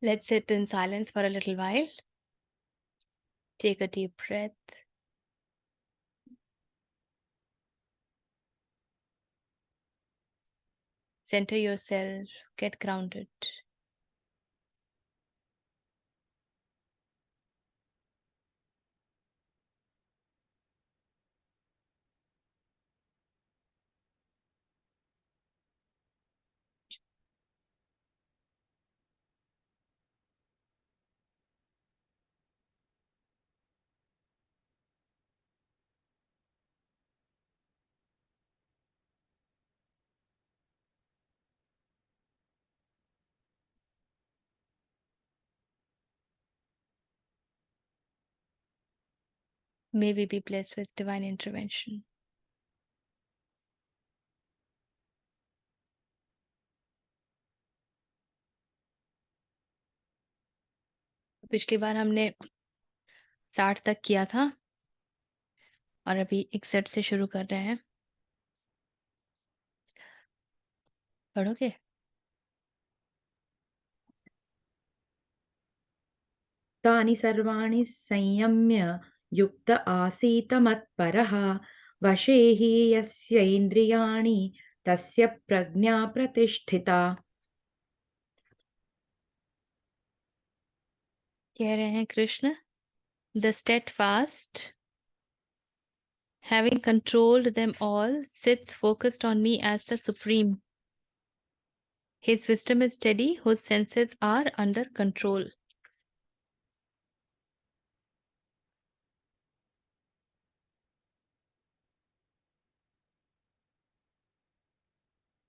Let's sit in silence for a little while. Take a deep breath. Center yourself. Get grounded. May we be blessed with divine intervention. पिछली बार हमने 60 तक किया था और अभी 61 से शुरू कर रहे हैं. पढ़ोगे? तानि सर्वाणि संयम्य युक्त आसीत मत्परः वशे हि यस्येन्द्रियाणि तस्य प्रज्ञा प्रतिष्ठिता. कह रहे हैं Krishna, the steadfast, having controlled them all, sits focused on me as the supreme. His wisdom is steady, whose senses are under control.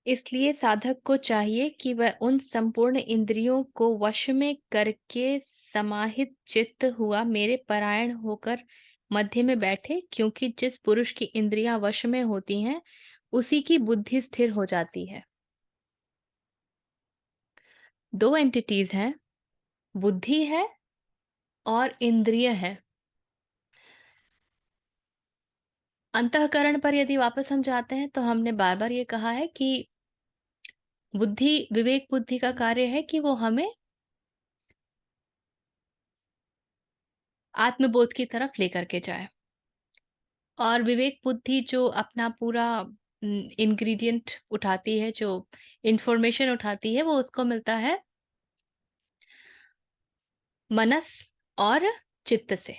इसलिए साधक को चाहिए कि वह उन संपूर्ण इंद्रियों को वश में करके समाहित चित्त हुआ मेरे परायण होकर मध्य में बैठे, क्योंकि जिस पुरुष की इंद्रियां वश में होती हैं, उसी की बुद्धि स्थिर हो जाती है. 2 एंटिटीज हैं, बुद्धि है और इंद्रिय है. अंतःकरण पर यदि वापस हम जाते हैं तो हमने बार-बार ये कहा है कि बुद्धि, विवेक बुद्धि का कार्य है कि वो हमें आत्मबोध की तरफ लेकर के जाए. और विवेक बुद्धि जो अपना पूरा इंग्रेडिएंट उठाती है, जो इंफॉर्मेशन उठाती है, वो उसको मिलता है मनस और चित्त से.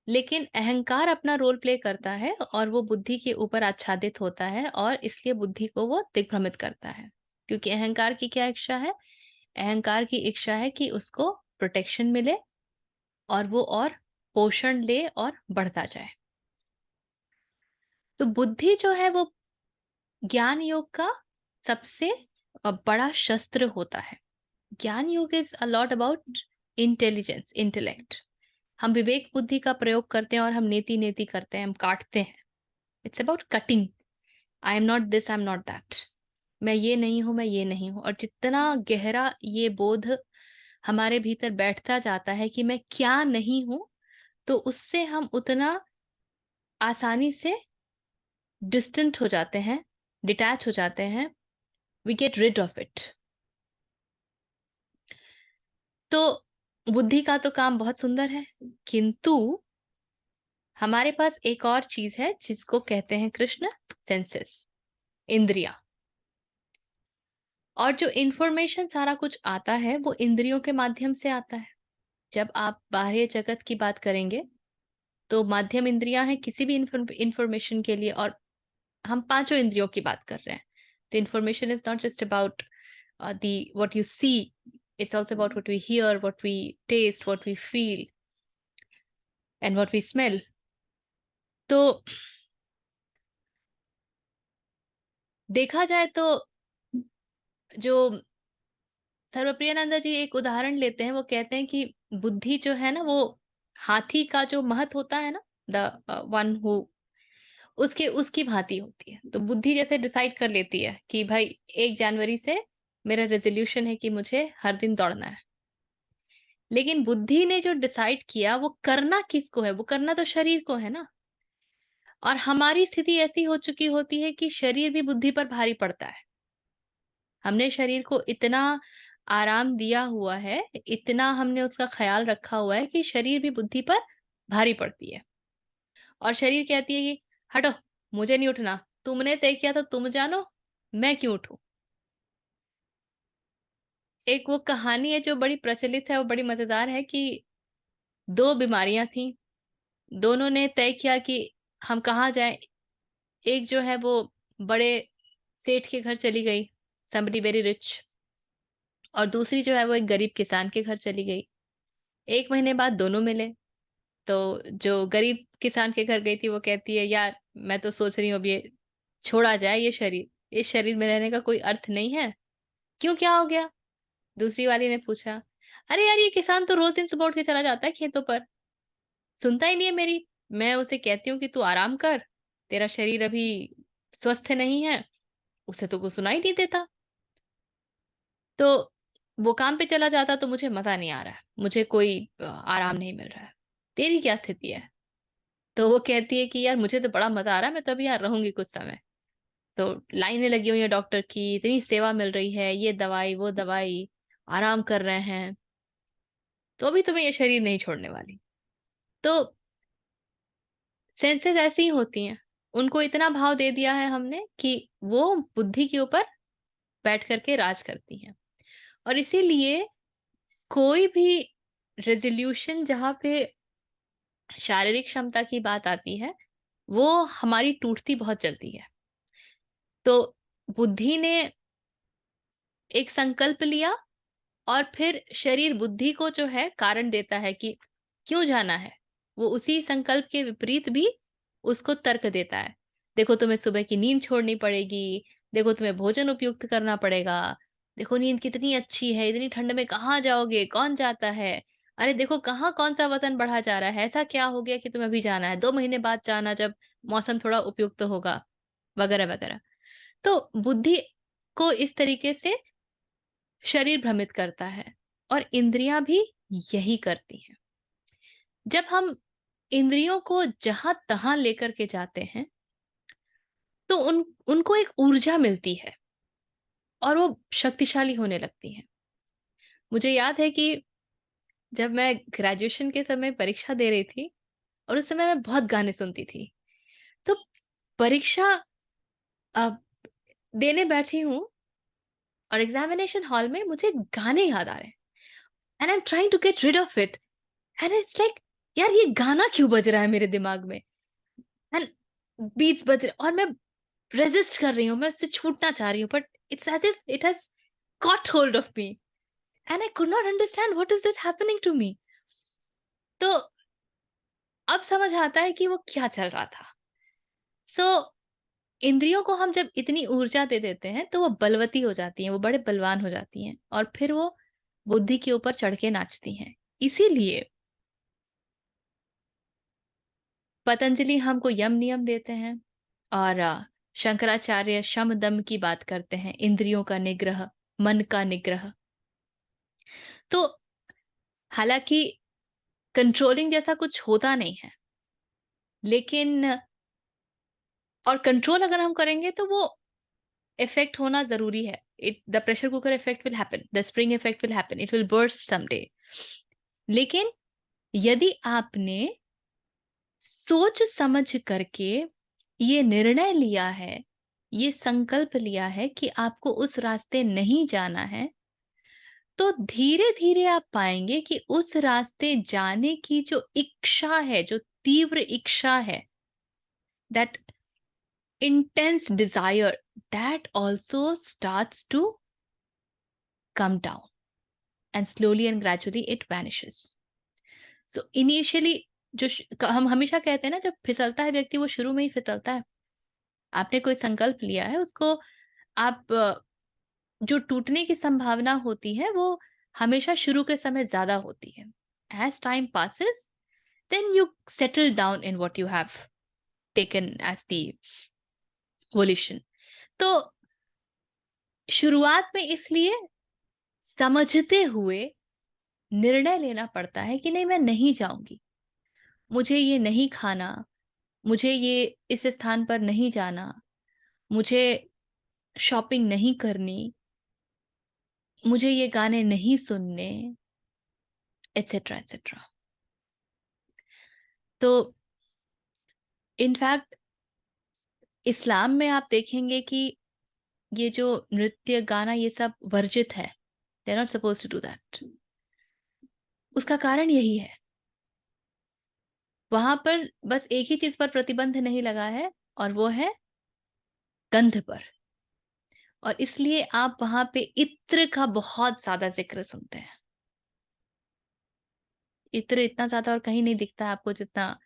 लेकिन अहंकार अपना रोल प्ले करता है और वो बुद्धि के ऊपर आच्छादित होता है और इसलिए बुद्धि को वो दिग्भ्रमित करता है. क्योंकि अहंकार की क्या इच्छा है? अहंकार की इच्छा है कि उसको प्रोटेक्शन मिले और वो और पोषण ले और बढ़ता जाए. तो बुद्धि जो है वो ज्ञान योग का सबसे बड़ा शस्त्र होता है. ज्ञान योग is a lot about intelligence, intellect. हम विवेक बुद्धि का प्रयोग करते हैं और हम नेति नेति करते हैं, हम काटते हैं. It's about cutting. I am not this, I am not that. मैं ये नहीं हूं, मैं ये नहीं हूं. और जितना गहरा ये बोध हमारे भीतर बैठता जाता है कि मैं क्या नहीं हूं, तो उससे हम उतना आसानी से डिस्टेंट हो जाते हैं, डिटैच हो जाते हैं. We get rid of it. तो बुद्धि का तो काम बहुत सुंदर है, किंतु हमारे पास एक और चीज है जिसको कहते हैं कृष्ण, सेंसेस, इंद्रिया. और जो इंफॉर्मेशन सारा कुछ आता है वो इंद्रियों के माध्यम से आता है. जब आप बाह्य जगत की बात करेंगे तो माध्यम इंद्रियां हैं किसी भी इंफॉर्मेशन के लिए. और हम पांचों इंद्रियों की बात कर रहे हैं. तो information is not just about the what you see, it's also about what we hear, what we taste, what we feel, and what we smell. तो देखा जाए तो जो सर्वप्रियानंद जी एक उदाहरण लेते हैं, वो कहते हैं कि बुद्धि जो है ना, वो हाथी का जो महत होता है ना, द वन हु, उसके उसकी भांति होती है. तो बुद्धि जैसे डिसाइड कर लेती है कि भाई 1 जनवरी से मेरा रेजोल्यूशन है कि मुझे हर दिन दौड़ना है. लेकिन बुद्धि ने जो डिसाइड किया वो करना किसको है? वो करना तो शरीर को है ना. और हमारी स्थिति ऐसी हो चुकी होती है कि शरीर भी बुद्धि पर भारी पड़ता है. हमने शरीर को इतना आराम दिया हुआ है, इतना हमने उसका ख़्याल रखा हुआ है कि शरीर भी बुद्धि पर भारी पड़ती है। और शरीर कहती है कि हटो, मुझे नहीं उठना, तुमने तय किया तो तुम जानो, मैं क्यों उठूँ? एक वो कहानी है जो बड़ी प्रचलित है और बड़ी मज़ेदार है कि 2 बीमारियाँ थीं, दोनों ने तय किया कि हम कहाँ जाएँ। एक जो है वो बड़े सेठ के घर चली गई, समबडी वेरी रिच, और दूसरी जो है वो एक गरीब किसान के घर चली गई। 1 महीने बाद दोनों मिले, तो जो गरीब किसान के घर गई थी वो कहती है, यार मैं तो सोच रही हूँ अब ये छोड़ा जाए ये शरीर, इस शरीर में रहने का कोई अर्थ नहीं है। क्यों, क्या हो गया? दूसरी वाली ने पूछा, अरे यार ये किसान तो रोज़ दिन सुबह उठ के चला जाता है खेतों पर, सुनता ही नहीं है मेरी। मैं उसे कहती हूँ कि तू आराम कर, तेरा शरीर अभी स्वस्थ नहीं है, उसे तो कुछ सुनाई नहीं देता। तो वो काम पे चला जाता तो मुझे मज़ा नहीं आ रहा है, मुझे कोई आराम नहीं मिल रहा है। तेरी क्या स्थिति है? तो वो कहती है कि यार मुझे तो बड़ा मज़ा आ रहा है, मैं तो अभी यहाँ रहूँगी कुछ समय। तो लाइनें लगी हुई हैं डॉक्टर की, इतनी सेवा मिल रही है, ये दवाई, वो दवाई, आराम कर रहे हैं, तो अभी तो मैं ये शरीर नहीं छोड़ने वाली। तो सेंसेस ऐसी ही होती हैं, उनको इतना भाव दे दिया है हमने कि वो बुद्धि के ऊपर बैठ कर के राज करती हैं। और इसीलिए कोई भी रेज़ोल्यूशन जहाँ पे शारीरिक क्षमता की बात आती है, वो हमारी टूटती बहुत जल्दी है। तो बुद्धि ने एक संकल्प लिया और फिर शरीर बुद्धि को जो है कारण देता है कि क्यों जाना है। वो उसी संकल्प के विपरीत भी उसको तर्क देता है। देखो तुम्हें सुबह की नींद छोड़नी पड़ेगी, देखो तुम्हें भोजन उपयुक्त करना पड़ेगा, देखो नींद कितनी अच्छी है, इतनी ठंड में कहाँ जाओगे, कौन जाता है? अरे देखो कहाँ कौन-सा वज़न बढ़ा जा रहा है, ऐसा क्या हो गया कि तुम्हें अभी जाना है, 2 महीने बाद जाना जब मौसम थोड़ा उपयुक्त होगा, वगैरह-वगैरह। तो बुद्धि को इस तरीके से शरीर भ्रमित करता है और इंद्रियां भी यही करती हैं। जब हम इंद्रियों को जहां तहां लेकर के जाते हैं तो उनको एक ऊर्जा मिलती है और वो शक्तिशाली होने लगती हैं। मुझे याद है कि जब मैं ग्रेजुएशन के समय परीक्षा दे रही थी और उस समय मैं बहुत गाने सुनती थी, तो परीक्षा अ, देने बैठी हूँ और एग्जामिनेशन हॉल में मुझे गाने याद आ रहे हैं and I am trying to get rid of it and it's like यार ये गाना क्यों बज रहा है मेरे दिमाग में। एंड बीट्स बज रहे और मैं रेजिस्ट कर रही हूँ, मैं उससे छूटना चाह रही हूँ, but it's as if it has got hold of me and I could not understand what is this happening to me. तो अब समझ आता है कि वो क्या चल रहा था। सो इंद्रियों को हम जब इतनी ऊर्जा दे देते हैं, तो वो बलवती हो जाती हैं, वो बड़े बलवान हो जाती हैं और फिर वो बुद्धि के ऊपर चढ़ के नाचती हैं। इसीलिए पतंजलि हमको यम नियम देते हैं और शंकराचार्य शम दम की बात करते हैं, इंद्रियों का निग्रह, मन का निग्रह। तो हालांकि कंट्रोलिंग जैसा कुछ होता नहीं है, लेकिन और कंट्रोल अगर हम करेंगे तो वो इफेक्ट होना जरूरी है। It the pressure cooker effect will happen, the spring effect will happen, it will burst someday. लेकिन यदि आपने सोच समझ करके ये निर्णय लिया है, ये संकल्प लिया है कि आपको उस रास्ते नहीं जाना है, तो धीरे-धीरे आप पाएँगे कि उस रास्ते जाने की जो इच्छा है, जो तीव्र इच्छा है, that intense desire, that also starts to come down and slowly and gradually it vanishes. So initially जो हम हमेशा कहते हैं ना, जब फिसलता है व्यक्ति वो शुरू में ही फिसलता है। आपने कोई संकल्प लिया है, उसको आप जो टूटने की संभावना होती है वो हमेशा शुरू के समय ज़्यादा होती है। As time passes then you settle down in what you have taken as the evolution. तो शुरुआत में इसलिए समझते हुए निर्णय लेना पड़ता है कि नहीं मैं नहीं जाऊँगी, मुझे ये नहीं खाना, मुझे ये इस स्थान पर नहीं जाना, मुझे शॉपिंग नहीं करनी, मुझे ये गाने नहीं सुनने, एटसेट्रा एटसेट्रा। तो इनफैक्ट इस्लाम में आप देखेंगे कि ये जो नृत्य, गाना, ये सब वर्जित है। They are not supposed to do that. उसका कारण यही है। वहां पर बस एक ही चीज पर प्रतिबंध नहीं लगा है, और वो है गंध पर। और इसलिए आप वहां पे इत्र का बहुत ज्यादा जिक्र सुनते हैं। इत्र इतना ज्यादा और कहीं नहीं दिखता है आपको जितना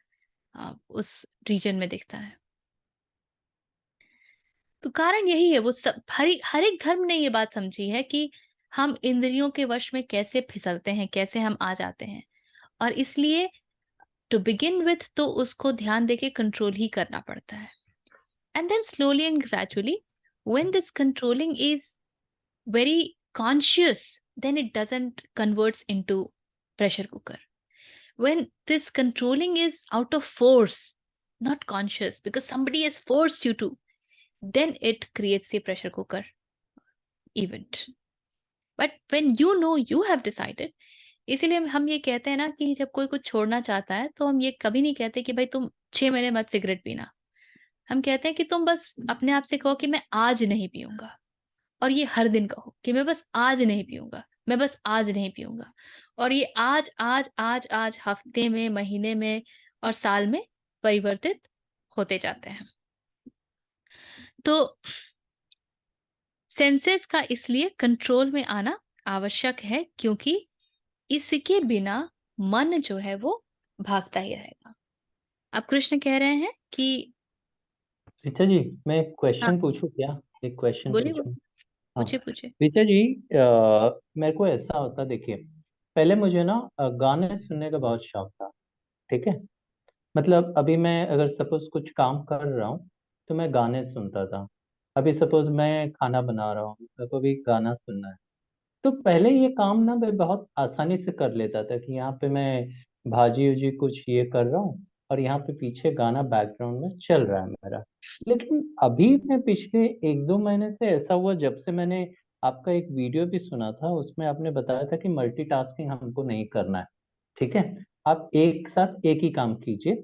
उस रीजन में दिखता है। तो कारण यही है, वो सब हर एक धर्म ने ये बात समझी है कि हम इंद्रियों के वश में कैसे फिसलते हैं, कैसे हम आ जाते हैं। और इसलिए टू बिगिन विथ तो उसको ध्यान देके कंट्रोल ही करना पड़ता है। And then slowly and gradually, when this controlling is very conscious, then it doesn't converts into pressure cooker. When this controlling is out of force, not conscious, because somebody has forced you to, then it creates a pressure cooker event. But when you have decided, इसीलिए हम ये कहते हैं ना कि जब कोई कुछ छोड़ना चाहता है तो हम ये कभी नहीं कहते कि भाई तुम 6 महीने मत सिगरेट पीना। हम कहते हैं कि तुम बस अपने आप से कहो कि मैं आज नहीं पीऊंगा। और ये हर दिन कहो कि मैं बस आज नहीं पीऊंगा, मैं बस आज नहीं पीऊंगा। और ये आज आज आज आज हफ्ते में, महीने में और साल में परिवर्तित होते जाते हैं। तो सेंसेस का इसलिए कंट्रोल में आना आवश्यक है, क्योंकि इसके बिना मन जो है वो भागता ही रहेगा। अब कृष्ण कह रहे हैं कि रीता जी, मैं एक हाँ, क्वेश्चन पूछूं क्या? एक क्वेश्चन बोलिए पूछूं? बोलिए, हाँ, पूछिए पूछिए। रीता जी, मेरे को ऐसा होता, देखिए, पहले मुझे ना गाने सुनने का बहुत शौक था। ठीक है, मतलब अभी मैं अगर सपोज कुछ काम कर रहा हूँ तो मैं गाने सुनता था। अभी सपोज मैं खाना बना रहा हूँ, मेरे को भी गाना सुनना है। तो पहले ये काम ना मैं बहुत आसानी से कर लेता था कि यहाँ पे मैं भाजी उजी कुछ ये कर रहा हूँ और यहाँ पे पीछे गाना बैकग्राउंड में चल रहा है मेरा। लेकिन अभी मैं पिछले 1-2 महीने से ऐसा हुआ, जब से मैंने आपका एक वीडियो भी सुना था, उसमें आपने बताया था कि मल्टीटास्किंग हमको नहीं करना है। ठीक है, आप एक साथ एक ही काम कीजिए।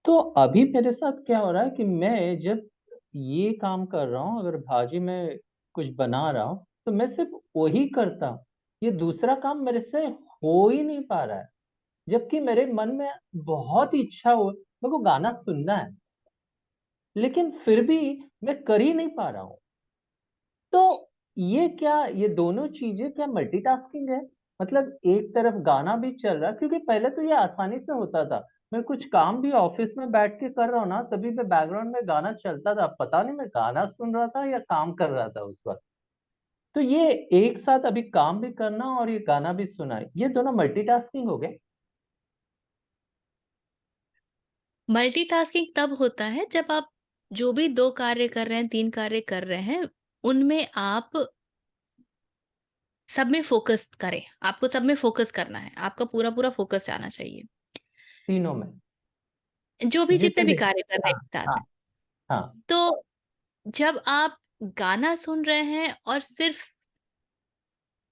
तो अभी मेरे साथ क्या हो रहा है कि मैं जब ये काम कर रहा हूँ, अगर भाजी में कुछ बना रहा हूँ तो मैं सिर्फ वही करता हूँ। ये दूसरा काम मेरे से हो ही नहीं पा रहा है, जबकि मेरे मन में बहुत इच्छा हो, मेरे को गाना सुनना है, लेकिन फिर भी मैं कर ही नहीं पा रहा हूँ। तो ये क्या, ये दोनों चीजें क्या मल्टीटास्किंग है? मतलब एक तरफ गाना भी चल रहा है, क्योंकि पहले तो ये आसानी से होता था। मैं कुछ काम भी ऑफिस में बैठ के कर रहा हूँ ना, तभी मैं बैकग्राउंड में गाना चलता था, पता नहीं मैं गाना सुन रहा था या काम कर रहा था उस वक्त। तो ये एक साथ अभी काम भी करना और ये गाना भी सुना, ये दोनों मल्टीटास्किंग हो गए। मल्टीटास्किंग तब होता है जब आप जो भी 2 कार्य कर रहे हैं, 3 कार्य कर रहे हैं, उनमें आप सब में फ़ोकस करें। आपको सब में फ़ोकस करना है। आपका पूरा-पूरा फ़ोकस जाना चाहिए। तीनों में जो भी जितने जितने भी भी। कार्य कर रहे हैं हाँ, एक साथ। हाँ, हाँ। तो जब आप गाना सुन रहे हैं और सिर्फ़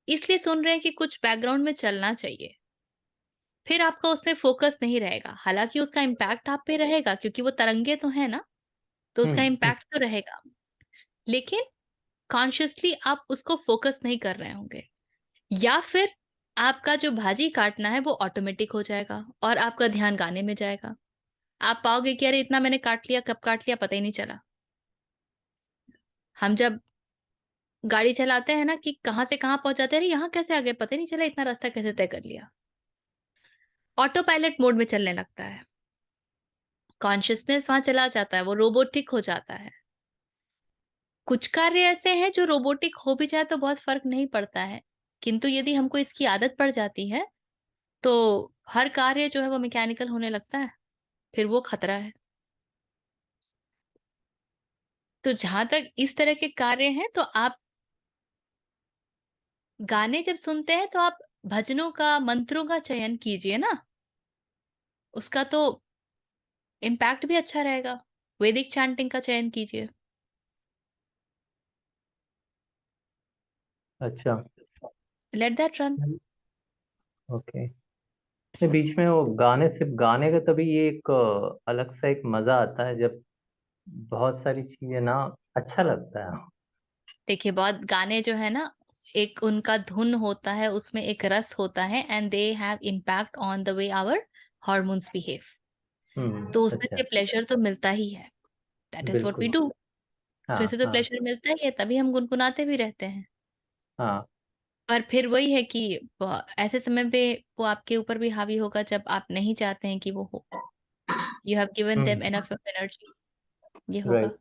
इसलिए सुन रहे हैं कि कुछ बैकग्राउंड में चलना चाहिए, फिर आपका उसमें फ़ोकस नहीं रहेगा। हालाँकि उसका इम्पैक्ट आप पे रहेगा, क्योंकि वो तरंगे तो हैं ना, तो उसका हम्म। इम्पैक्ट तो रहेगा। लेकिन कॉन्शियसली आप उसको फ़ोकस नहीं कर रहे होंगे। या फिर आपका जो भाजी काटना है वो ऑटोमेटिक हो जाएगा और आपका ध्यान गाने में जाएगा। आप पाओगे कि अरे इतना मैंने काट लिया, कब काट लिया पता ही नहीं चला। हम जब गाड़ी चलाते हैं ना कि कहाँ से कहाँ पहुँच जाते हैं, अरे यहाँ कैसे आ गए पता ही नहीं चला, इतना रास्ता कैसे तय कर लिया। ऑटो पायलट मोड में चलने लगता है। कॉन्शसनेस वहाँ चला जाता है, वो रोबोटिक हो जाता है। कुछ कार्य ऐसे हैं जो रोबोटिक हो भी जाए तो बहुत फ़र्क नहीं पड़ता है। किंतु यदि हमको इसकी आदत पड़ जाती है, तो हर कार्य जो है वो मैकेनिकल होने लगता है, फिर वो खतरा है। तो जहाँ तक इस तरह के कार्य हैं, तो आप गाने जब सुनते हैं तो आप भजनों का, मंत्रों का चयन कीजिए ना, उसका तो इम्पैक्ट भी अच्छा रहेगा। वैदिक चैंटिंग का चयन कीजिए। अच्छा, लेट दैट रन। ओके। नहीं, बीच में वो गाने, सिर्फ गाने का तभी ये एक अलग सा एक मजा आता है जब बहुत सारी चीजें ना, अच्छा लगता है। देखिए, बहुत गाने जो है ना, एक उनका धुन होता है, उसमें एक रस होता है, and they have impact on the way our hormones behave. तो उसमें अच्छा, से प्लेजर तो मिलता ही है, दैट इज व्हाट वी बिल्कुल। डू। हाँ उसमें से तो हाँ प्लेजर मिलता ही है, तभी हम गुनगुनाते भी रहते हैं। हाँ। पर फिर वही है कि ऐसे समय पे वो आपके ऊपर भी हावी होगा जब आप नहीं चाहते हैं कि वो हो। You have given them hmm. Enough of energy, ये होगा। राइट,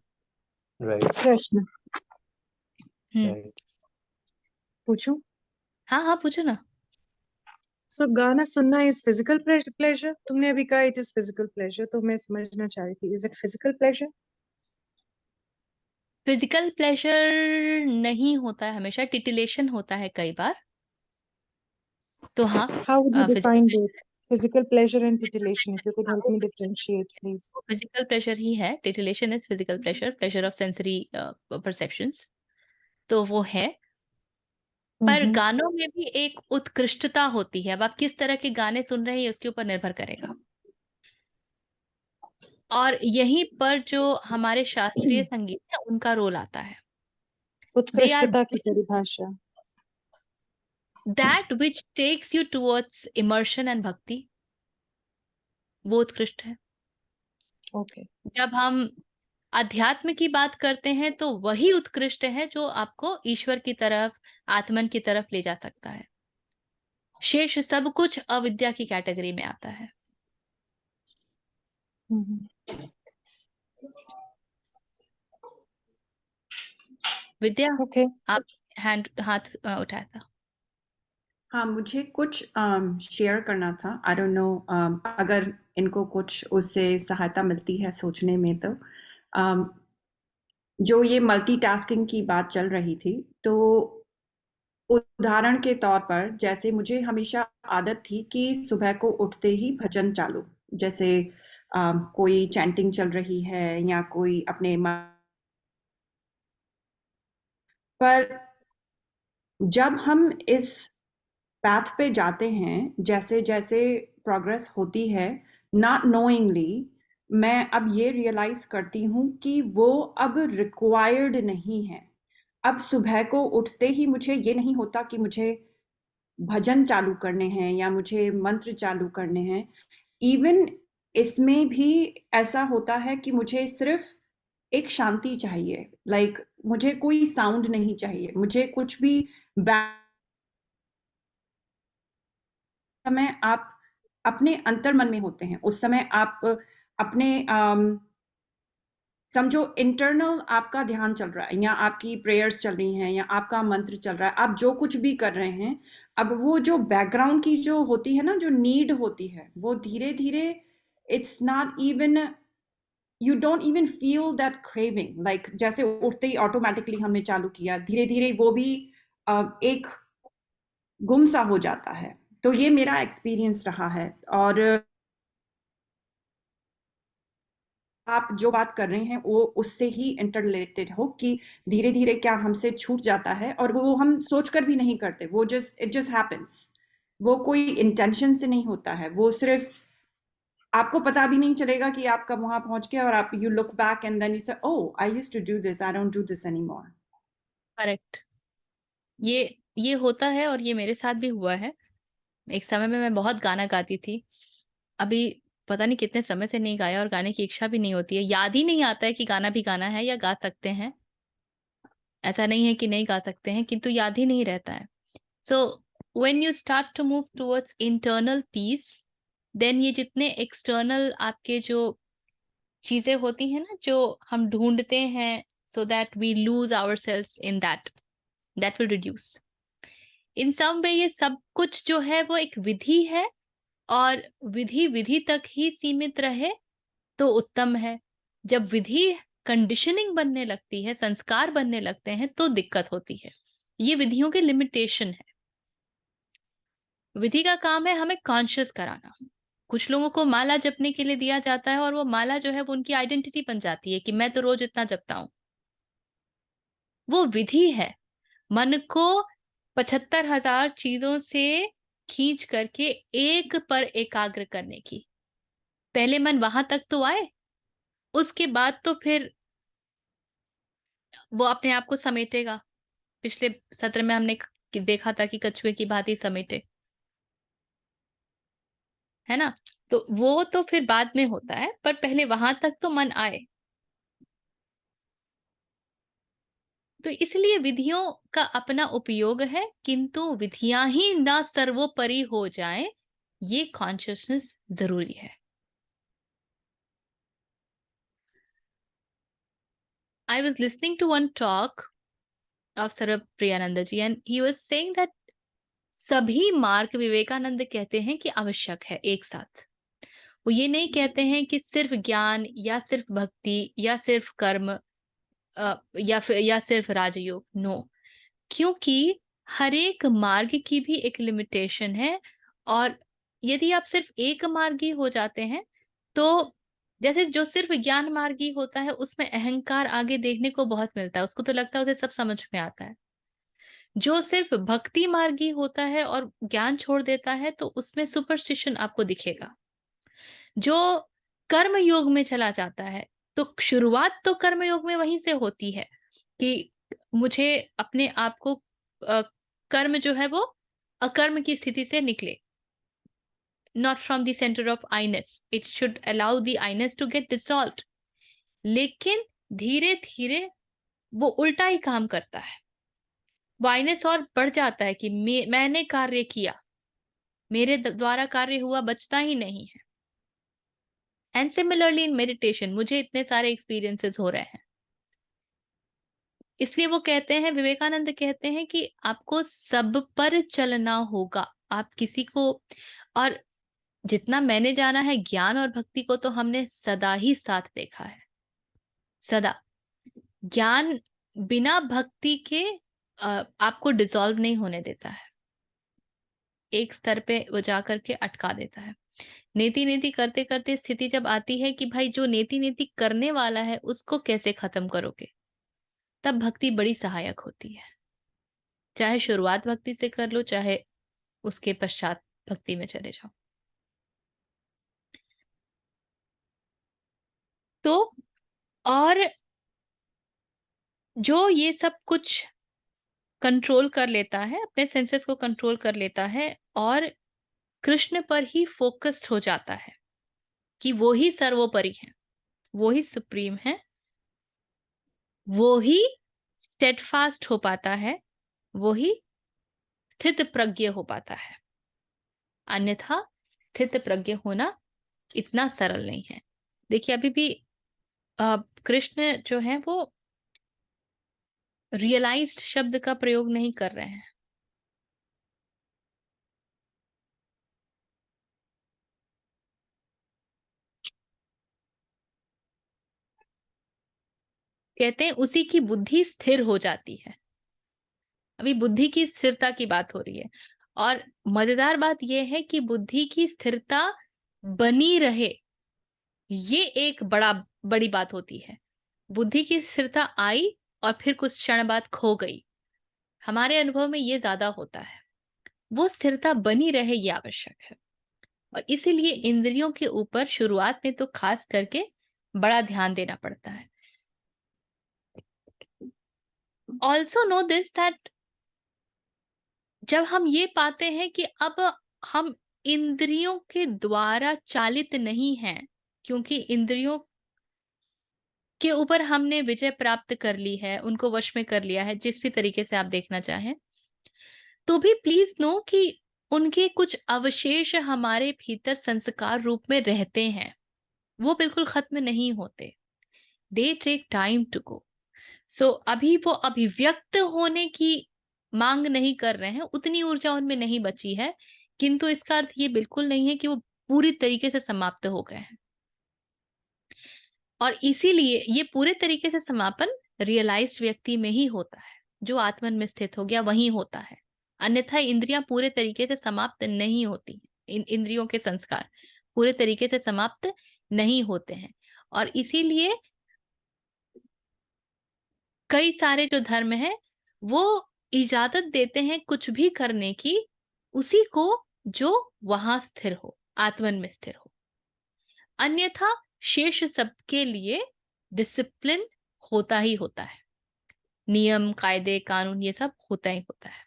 राइट, प्रश्न हम्म। राइट। पूछूं? हाँ हाँ, पूछो ना। सो गाना सुनना इज फिजिकल प्लेजर? तुमने अभी कहा इट इज फिजिकल प्लेजर, तो मैं समझना चाह रही थी, is it physical pleasure? Physical pleasure नहीं होता है हमेशा, टिटिलेशन होता है कई बार। तो हाँ, how would you physical define both physical pleasure and titillation? If you could help me differentiate please. Physical pleasure ही है। Titillation is physical pleasure, pleasure of sensory perceptions, तो वो है। पर गानों में भी एक उत्कृष्टता होती है। अब आप किस तरह के गाने सुन रहे हैं उसके ऊपर निर्भर करेगा। और यहीं पर जो हमारे शास्त्रीय संगीत है उनका रोल आता है। दे आर उत्कृष्टता की परिभाषा? That which takes you towards immersion and bhakti, वो उत्कृष्ट है। ओके। जब हम अध्यात्म की बात करते हैं तो वही उत्कृष्ट है जो आपको ईश्वर की तरफ, आत्मन की तरफ ले जा सकता है। शेष सब कुछ अविद्या की कैटेगरी में आता है। विद्या, ओके। आप हाथ उठाया था। हाँ, मुझे कुछ शेयर करना था। आई डोंट नो अगर इनको कुछ उससे सहायता मिलती है सोचने में, तो जो ये मल्टीटास्किंग की बात चल रही थी, तो उदाहरण के तौर पर जैसे मुझे हमेशा आदत थी कि सुबह को उठते ही भजन चालू, जैसे कोई चैंटिंग चल रही है या कोई अपने पर जब हम इस पैथ पे जाते हैं, जैसे जैसे प्रोग्रेस होती है, नॉट नोइंगली मैं अब ये रियलाइज करती हूँ कि वो अब रिक्वायर्ड नहीं है। अब सुबह को उठते ही मुझे ये नहीं होता कि मुझे भजन चालू करने हैं या मुझे मंत्र चालू करने हैं। इवन इसमें भी ऐसा होता है कि मुझे सिर्फ एक शांति चाहिए, लाइक मुझे कोई साउंड नहीं चाहिए, मुझे कुछ भी समय आप अपने अंतर्मन में होते हैं, उस समय आप अपने समझो इंटरनल आपका ध्यान चल रहा है, या आपकी प्रेयर्स चल रही हैं, या आपका मंत्र चल रहा है, आप जो कुछ भी कर रहे हैं, अब वो जो बैकग्राउंड की जो होती है ना, जो नीड होती है, वो धीरे धीरे it's not even, you don't even feel that craving, like जैसे उठते ही ऑटोमेटिकली हमने चालू किया, धीरे धीरे वो भी एक गुम सा हो जाता है। तो ये मेरा एक्सपीरियंस रहा है। और आप जो बात कर रहे हैं वो उससे ही इंटररिलेटेड हो कि धीरे धीरे क्या हमसे छूट जाता है, और वो हम सोचकर भी नहीं करते, वो इट जस्ट हैपेंस। वो कोई इंटेंशन से नहीं होता है, वो सिर्फ आपको पता भी नहीं चलेगा कि आप कब वहां पहुंच गए, और आप you look back and then you say oh I used to do this, I don't do this anymore. Correct. ये होता है और ये मेरे साथ भी हुआ है। एक समय में मैं बहुत गाना गाती थी। अभी पता नहीं कितने समय से नहीं गाया, और गाने की इच्छा भी नहीं होती है। याद ही नहीं आता है कि गाना भी गाना है या गा सकते हैं। ऐसा नहीं है कि नहीं गा सकते हैं, किंतु याद ही नहीं रहता है। So when you start to move towards internal peace, then ये जितने एक्सटर्नल आपके जो चीजें होती हैं ना, जो हम ढूंढते हैं, so that we lose ourselves in that will reduce in some way. ये सब कुछ जो है वो एक विधि है, और विधि विधि तक ही सीमित रहे तो उत्तम है। जब विधि कंडीशनिंग बनने लगती है, संस्कार बनने लगते हैं, तो दिक्कत होती है। ये विधियों के लिमिटेशन है। विधि का काम है हमें कॉन्शियस कराना। कुछ लोगों को माला जपने के लिए दिया जाता है, और वो माला जो है वो उनकी आइडेंटिटी बन जाती है कि मैं तो रोज इतना जपता हूं। वो विधि है। मन को 75,000 चीजों से खींच करके एक पर एकाग्र करने की। पहले मन वहां तक तो आए, उसके बाद तो फिर वो अपने आप को समेटेगा। पिछले सत्र में हमने देखा था कि कछुए की भांति समेटे, है ना। तो वो तो फिर बाद में होता है, पर पहले वहां तक तो मन आए। तो इसलिए विधियों का अपना उपयोग है, किंतु विधियां ही ना सर्वोपरि हो जाएं, ये कॉन्शियसनेस जरूरी है। I was listening to one talk of Sarva Priyananda ji and he was saying that सभी मार्ग विवेकानंद कहते हैं कि आवश्यक है एक साथ। वो ये नहीं कहते हैं कि सिर्फ ज्ञान या सिर्फ भक्ति या सिर्फ कर्म या सिर्फ राजयोग। नो, क्योंकि हर एक मार्ग की भी एक लिमिटेशन है। और यदि आप सिर्फ एक मार्गी हो जाते हैं तो जैसे जो सिर्फ ज्ञान मार्गी होता है उसमें अहंकार आगे देखने को बहुत मिलता है, उसको तो लगता है उसे सब समझ में आता है। जो सिर्फ भक्ति मार्गी होता है और ज्ञान छोड़ देता है तो उसमें सुपरस्टिशन आपको दिखेगा। जो कर्म योग में चला जाता है तो शुरुआत तो कर्म योग में वहीं से होती है कि मुझे अपने आप को कर्म जो है वो अकर्म की स्थिति से निकले, not from the center of I-ness. It should allow the I-ness to get dissolved. लेकिन धीरे धीरे वो उल्टा ही काम करता है। वो I-ness और बढ़ जाता है कि मैंने कार्य किया, मेरे द्वारा कार्य हुआ, बचता ही नहीं है। एंड सिमिलरली इन मेडिटेशन मुझे इतने सारे एक्सपीरियंसेस हो रहे हैं। इसलिए वो कहते हैं, विवेकानंद कहते हैं कि आपको सब पर चलना होगा। आप किसी को, और जितना मैंने जाना है ज्ञान और भक्ति को तो हमने सदा ही साथ देखा है। सदा ज्ञान बिना भक्ति के आपको डिसॉल्व नहीं होने देता है, एक स्तर पे वो जा करके अटका देता है। नेति नेति करते करते स्थिति जब आती है कि भाई जो नेति नेति करने वाला है उसको कैसे खत्म करोगे, तब भक्ति बड़ी सहायक होती है। चाहे शुरुआत भक्ति से कर लो, चाहे उसके पश्चात भक्ति में चले जाओ। तो और जो ये सब कुछ कंट्रोल कर लेता है, अपने सेंसेस को कंट्रोल कर लेता है और कृष्ण पर ही फोकस्ड हो जाता है कि वो ही सर्वोपरि है, वो ही सुप्रीम है, वो ही स्टेडफास्ट हो पाता है, वो ही स्थित प्रज्ञ हो पाता है। अन्यथा स्थित प्रज्ञ होना इतना सरल नहीं है। देखिए अभी भी कृष्ण जो है वो रियलाइज्ड शब्द का प्रयोग नहीं कर रहे हैं। कहते हैं उसी की बुद्धि स्थिर हो जाती है। अभी बुद्धि की स्थिरता की बात हो रही है और मजेदार बात यह है कि बुद्धि की स्थिरता बनी रहे, ये एक बड़ी बात होती है। बुद्धि की स्थिरता आई और फिर कुछ क्षण बाद खो गई, हमारे अनुभव में ये ज्यादा होता है। वो स्थिरता बनी रहे ये आवश्यक है और इसीलिए इंद्रियों के ऊपर शुरुआत में तो खास करके बड़ा ध्यान देना पड़ता है। ऑल्सो नो दिस दैट जब हम ये पाते हैं कि अब हम इंद्रियों के द्वारा चालित नहीं हैं, क्योंकि इंद्रियों के ऊपर हमने विजय प्राप्त कर ली है, उनको वश में कर लिया है, जिस भी तरीके से आप देखना चाहें, तो भी प्लीज नो कि उनके कुछ अवशेष हमारे भीतर संस्कार रूप में रहते हैं, वो बिल्कुल खत्म नहीं होते। They take time to go. So अभी वो अभिव्यक्त होने की मांग नहीं कर रहे हैं, उतनी ऊर्जा उनमें नहीं बची है, किंतु इसका अर्थ ये बिल्कुल नहीं है कि वो पूरी तरीके से समाप्त हो गए हैं। और इसीलिए ये पूरे तरीके से समापन रियलाइज्ड व्यक्ति में ही होता है, जो आत्मन में स्थित हो गया वही होता है। अन्यथा इंद्रियां पूरे तरीके से समाप्त नहीं होती, इंद्रियों के संस्कार पूरे तरीके से समाप्त नहीं होते हैं। और इसीलिए कई सारे जो धर्म है वो इजाजत देते हैं कुछ भी करने की उसी को जो वहां स्थिर हो, आत्मन में स्थिर हो। अन्यथा शेष सबके लिए डिसिप्लिन होता ही होता है, नियम कायदे कानून ये सब होता ही होता है।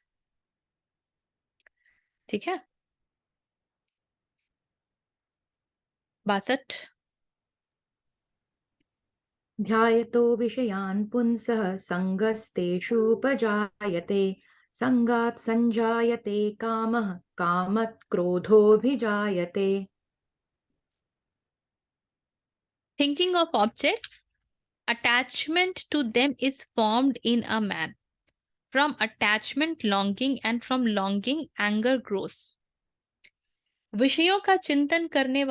ठीक है। 62। ध्यायतो विषयान् पुंसः सङ्गस्तेषूपजायते सङ्गात् सञ्जायते कामः कामात् क्रोधोऽभिजायते। Thinking of objects, attachment to them is formed in a man. From attachment, longing, and from longing, anger grows. विषयों का चिंतन करने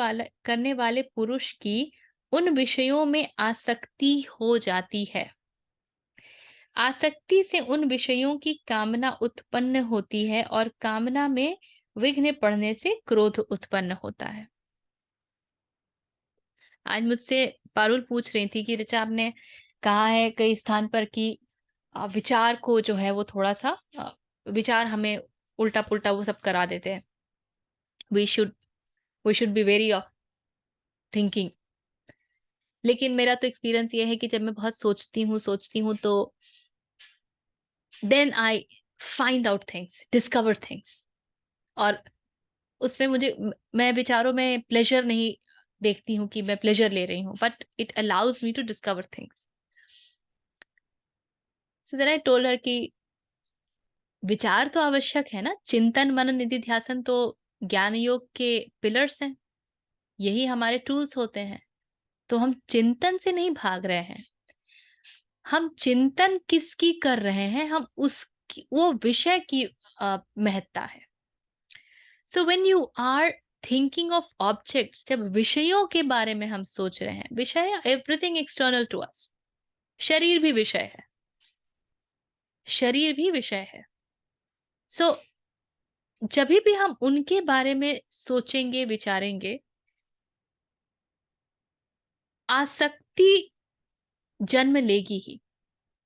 वाले पुरुष की उन विषयों में आसक्ति हो जाती है। आसक्ति से उन विषयों की कामना उत्पन्न होती है और कामना में विघ्न पड़ने से क्रोध उत्पन्न होता है। आज मुझसे पारुल पूछ रही थी कि ऋचा, आपने कहा है कई स्थान पर कि विचार को जो है वो थोड़ा सा विचार हमें उल्टा पुल्टा वो सब करा देते हैं। We should be very of thinking. लेकिन मेरा तो एक्सपीरियंस ये है कि जब मैं बहुत सोचती हूँ तो then I find out things, discover things, और उसमें मैं विचारों में प्लेजर नहीं देखती हूँ कि मैं प्लेजर ले रही हूँ, but it allows me to discover things. So then I told her कि विचार तो आवश्यक है ना, चिंतन मनन निधि ध्यासन तो ज्ञान योग के पिलर्स हैं, यही हमारे टूल्स होते हैं। तो हम चिंतन से नहीं भाग रहे हैं, हम चिंतन किसकी कर रहे हैं, हम वो विषय की महत्ता है। So when you are thinking of objects, जब विषयों के बारे में हम सोच रहे हैं, विषय एवरीथिंग एक्सटर्नल टू अस, शरीर भी विषय है, शरीर भी विषय है। सो जब भी हम उनके बारे में सोचेंगे विचारेंगे, आसक्ति जन्म लेगी ही,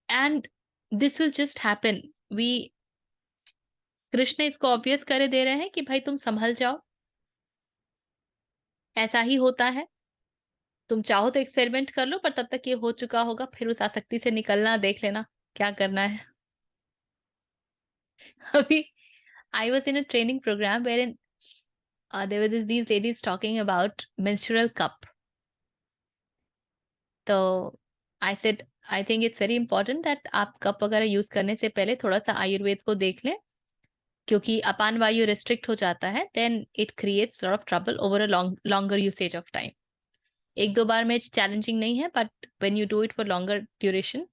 and this will just happen. Krishna इसको ऑब्वियस करे दे रहे हैं कि भाई तुम संभल जाओ, ऐसा ही होता है। तुम चाहो तो एक्सपेरिमेंट कर लो, पर तब तक ये हो चुका होगा, फिर उस आसक्ति से निकलना देख लेना क्या करना है। अभी I was in a training program wherein there were these ladies talking about menstrual cup. तो I said I think it's very important that आप कप वगैरह यूज करने से पहले थोड़ा सा आयुर्वेद को देख लें, क्योंकि अपान वायु रिस्ट्रिक्ट हो जाता है, then it creates lot of trouble over a longer usage of time. एक दो बार में चैलेंजिंग नहीं है, but when you do it for longer duration.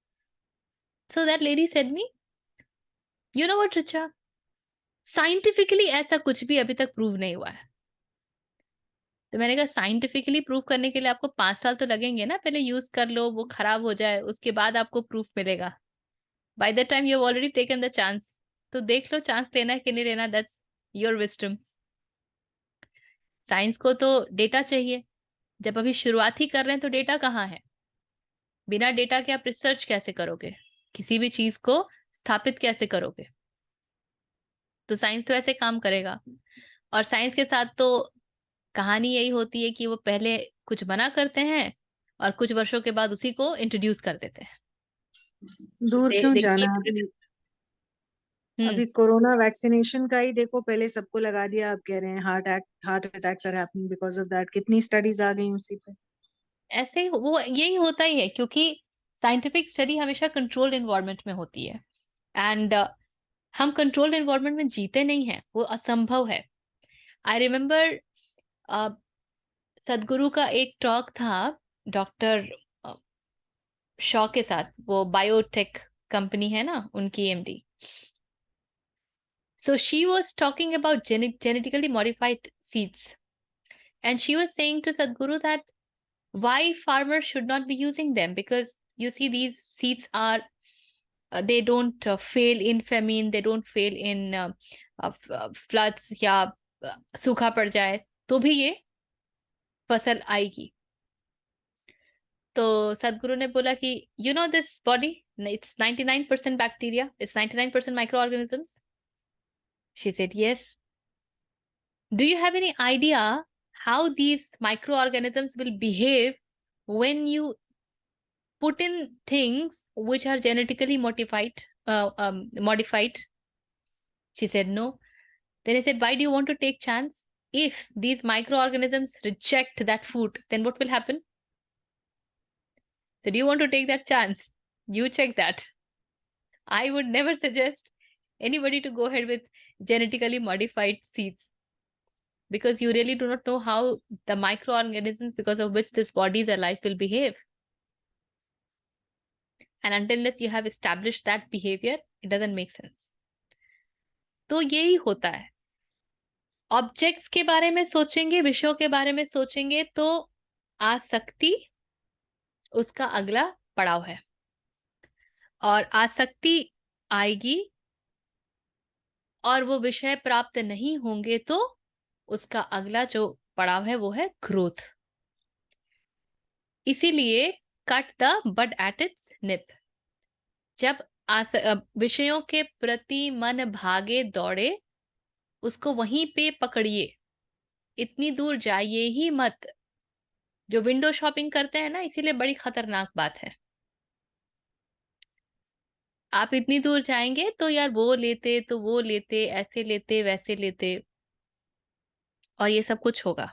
So that lady said me, you know what Richa, scientifically ऐसा कुछ भी अभी तक प्रूव नहीं हुआ है। तो मैंने कहा साइंटिफिकली प्रूव करने के लिए आपको 5 साल तो लगेंगे ना, पहले यूज कर लो, वो खराब हो जाए, उसके बाद आपको प्रूफ मिलेगा। By the time you have already taken the chance, तो देख लो चांस लेना है कि नहीं लेना, दैट्स योर विजडम। साइंस को तो डेटा चाहिए, जब अभी शुरुआत ही कर रहे हैं तो डेटा कहाँ है? बिना डेटा के आप रिसर्च कैसे करोगे, किसी भी चीज को स्थापित कैसे करोगे? तो साइंस तो ऐसे काम करेगा। और साइंस के साथ तो कहानी यही होती है कि वो पहले कुछ बना करते हैं और कुछ वर्षों के बाद उसी को इंट्रोड्यूस कर देते हैं। दूर क्यों जाना देखिए, अभी कोरोना वैक्सीनेशन का ही देखो, पहले सबको लगा दिया, आप कह रहे हैं heart attacks are happening because of that, कितनी स्टडीज आ गई उसी पे। ऐसे ही वो यही होता ही है, क्योंकि साइंटिफिक स्टडी हमेशा कंट्रोल्ड एनवायरनमेंट में होती है, एंड हम कंट्रोल्ड एनवायरनमेंट में जीते नहीं हैं, वो असंभव है। आई रिमेम्बर सदगुरु का एक टॉक था डॉक्टर शॉ के साथ, वो बायोटेक कंपनी है ना उनकी MD. So she was talking about genetically modified seeds, and she was saying to Sadhguru that why farmers should not be using them, because you see these seeds are they don't fail in famine, they don't fail in floods, या सूखा पड़ जाए तो भी ये फसल आएगी। तो सदगुरु ने बोला कि you know this body, it's 99% bacteria, it's 99% micro organisms. She said yes. Do you have any idea how these microorganisms will behave when you put in things which are genetically modified? She said no. Then I said, why do you want to take chance? If these microorganisms reject that food, then what will happen? So do you want to take that chance? You check that. I would never suggest anybody to go ahead with genetically modified seeds, because you really do not know how the microorganisms because of which this body is alive will behave. And unless you have established that behavior, it doesn't make sense. तो यही होता है. Objects के बारे में सोचेंगे, विषयों के बारे में सोचेंगे तो आसक्ति उसका अगला पड़ाव है. और आसक्ति आएगी और वो विषय प्राप्त नहीं होंगे तो उसका अगला जो पड़ाव है वो है क्रोध. इसीलिए cut the bud at its nip. जब विषयों के प्रति मन भागे दौड़े, उसको वहीं पे पकड़िए, इतनी दूर जाइए ही मत. जो विंडो शॉपिंग करते हैं ना, इसीलिए बड़ी खतरनाक बात है. आप इतनी दूर जाएंगे तो यार वो लेते तो वो लेते, ऐसे लेते वैसे लेते, और ये सब कुछ होगा.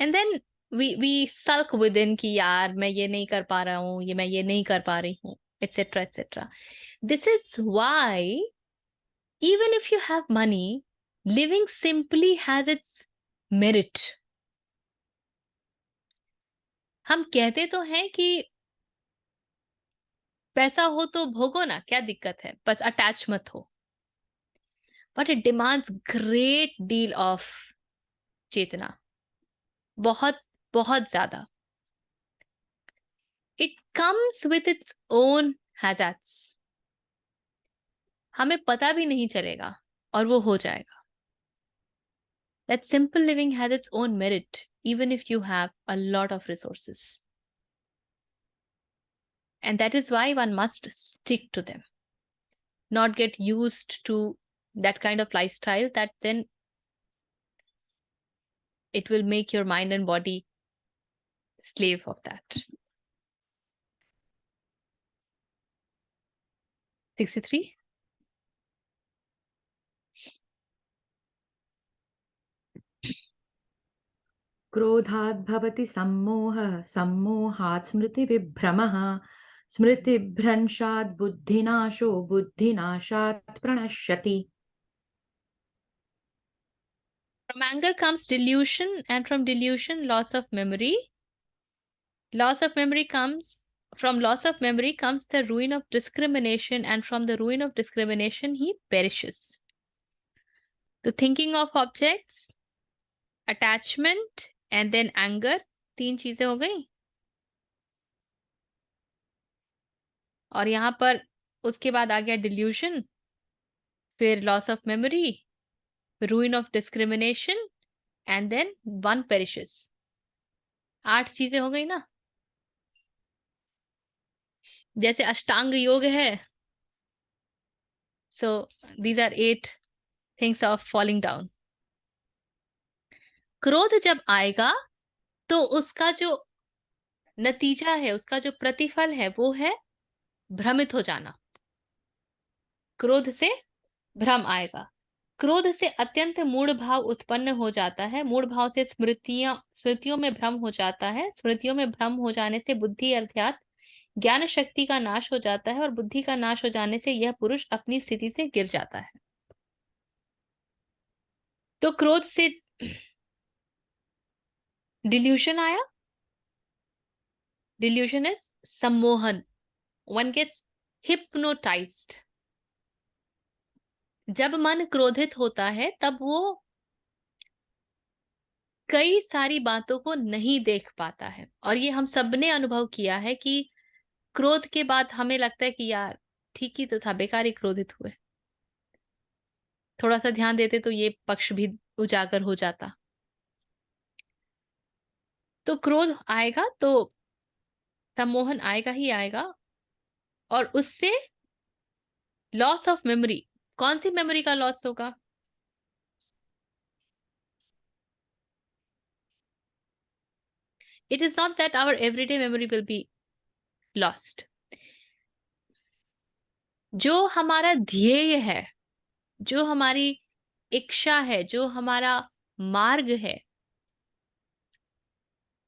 And then we sulk within कि यार मैं ये नहीं कर पा रहा हूँ, ये मैं ये नहीं कर पा रही हूँ, etcetera etcetera. This is why even if you have money, living simply has its merit. हम कहते तो हैं कि पैसा हो तो भोगो ना, क्या दिक्कत है, बस अटैच मत हो. But it demands great deal of चेतना, बहुत बहुत ज्यादा. It comes with its own hazards. हमें पता भी नहीं चलेगा और वो हो जाएगा. That simple living has its own merit, even if you have a lot of resources. And that is why one must stick to them, not get used to that kind of lifestyle that then it will make your mind and body slave of that. 63. क्रोधात् भवति सम्मोहः, सम्मोहात् स्मृतिविभ्रमः, स्मृतिभ्रंशात् बुद्धिनाशो, बुद्धिनाशात् प्रणश्यति. From anger comes delusion, and from delusion loss of memory. Loss of memory comes From loss of memory comes the ruin of discrimination, and from the ruin of discrimination he perishes. The thinking of objects, attachment, and then anger, 3 चीजें हो गई. और यहाँ पर उसके बाद आ गया delusion, फिर loss of memory, ruin of discrimination, and then one perishes. 8 चीजें हो गई ना. जैसे अष्टांग योग है, so these are 8 things of falling down. क्रोध जब आएगा तो उसका जो नतीजा है, उसका जो प्रतिफल है वो है भ्रमित हो जाना. क्रोध से भ्रम आएगा. क्रोध से अत्यंत मूढ़ भाव उत्पन्न हो जाता है. मूढ़ भाव से स्मृतियों में भ्रम हो जाता है. स्मृतियों में भ्रम हो जाने से बुद्धि अर्थात ज्ञान शक्ति का नाश हो जाता है, और बुद्धि का नाश हो जाने से यह पुरुष अपनी स्थिति से गिर जाता है. तो क्रोध से डिल्यूशन आया. डिल्यूशन इज सम्मोहन. One gets hypnotized. जब मन क्रोधित होता है तब वो कई सारी बातों को नहीं देख पाता है. और ये हम सबने अनुभव किया है कि क्रोध के बाद हमें लगता है कि यार ठीक ही तो था, बेकार ही क्रोधित हुए, थोड़ा सा ध्यान देते तो ये पक्ष भी उजागर हो जाता. तो क्रोध आएगा तो सम्मोहन आएगा ही आएगा, और उससे लॉस ऑफ मेमोरी, कौन सी मेमोरी का लॉस होगा? It is not that our everyday memory will be lost. जो हमारा ध्येय है, जो हमारी इच्छा है, जो हमारा मार्ग है,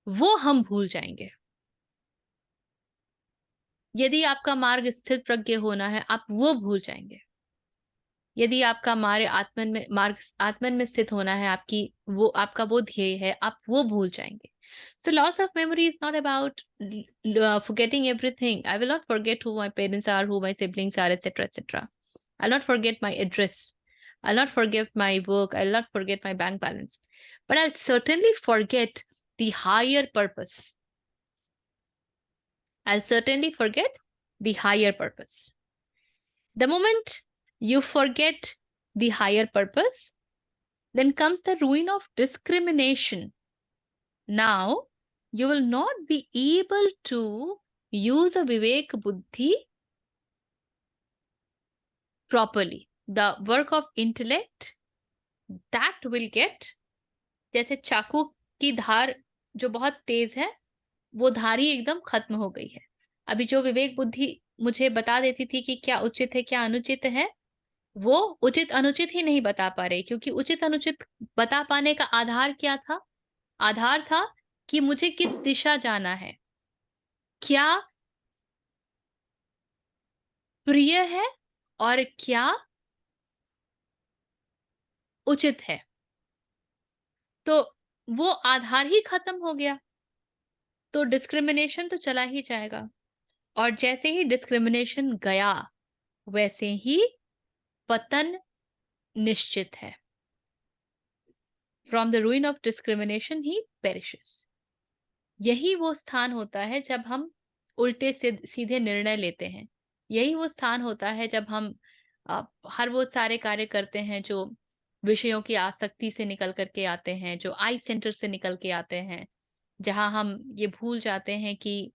वो हम भूल जाएंगे। यदि आपका मार्ग स्थित प्रज्ञ होना है, आप वो भूल जाएंगे। यदि आपका मार्ग आत्मन में स्थित होना है, आपका वो ध्येय है, आप वो भूल जाएंगे। So loss of memory is not about forgetting everything. I will not forget who my parents are, who my siblings are, etc., etc. I'll not forget my address. I'll not forget my work. I'll not forget my bank balance. But I'll certainly forget the higher purpose. I'll certainly forget the higher purpose. The moment you forget the higher purpose, then comes the ruin of discrimination. Now, you will not be able to use a Vivek Buddhi properly. The work of intellect that will get, जैसे चाकू की धार जो बहुत तेज है, वो धार ही एकदम खत्म हो गई है। अभी जो विवेक बुद्धि मुझे बता देती थी कि क्या उचित है, क्या अनुचित है, वो उचित अनुचित ही नहीं बता पा रहे, क्योंकि उचित अनुचित बता पाने का आधार क्या था? आधार था कि मुझे किस दिशा जाना है, क्या प्रिय है और क्या उचित है। तो वो आधार ही खत्म हो गया, तो डिस्क्रिमिनेशन तो चला ही जाएगा। और जैसे ही डिस्क्रिमिनेशन गया, वैसे ही पतन निश्चित है। From the ruin of discrimination he perishes. यही वो स्थान होता है जब हम उल्टे सीधे निर्णय लेते हैं। यही वो स्थान होता है जब हम हर वो सारे कार्य करते हैं जो विषयों की आसक्ति से निकल करके आते हैं, जो आई सेंटर से निकल के आते हैं, जहां हम ये भूल जाते हैं कि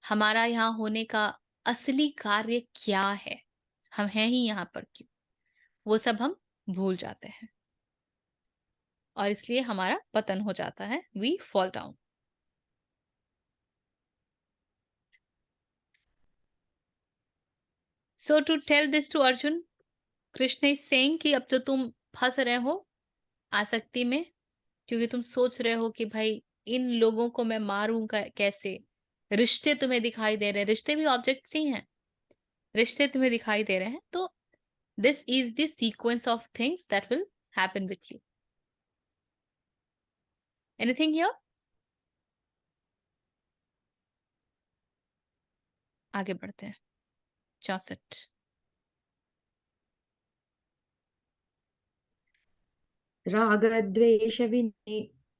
हमारा यहाँ होने का असली कार्य क्या है, हम हैं ही यहाँ पर क्यों, वो सब हम भूल जाते हैं, और इसलिए हमारा पतन हो जाता है। We fall down. So to tell this to Arjun, Krishna is saying कि अब तो तुम फंस रहे हो आसक्ति में, क्योंकि तुम सोच रहे हो कि भाई इन लोगों को मैं मारूंगा कैसे। रिश्ते तुम्हें दिखाई दे रहे हैं, रिश्ते भी ऑब्जेक्ट्स ही हैं, रिश्ते तुम्हें दिखाई दे रहे हैं। तो this is the sequence of things that will happen with you. Anything here? आगे बढ़ते हैं। 64।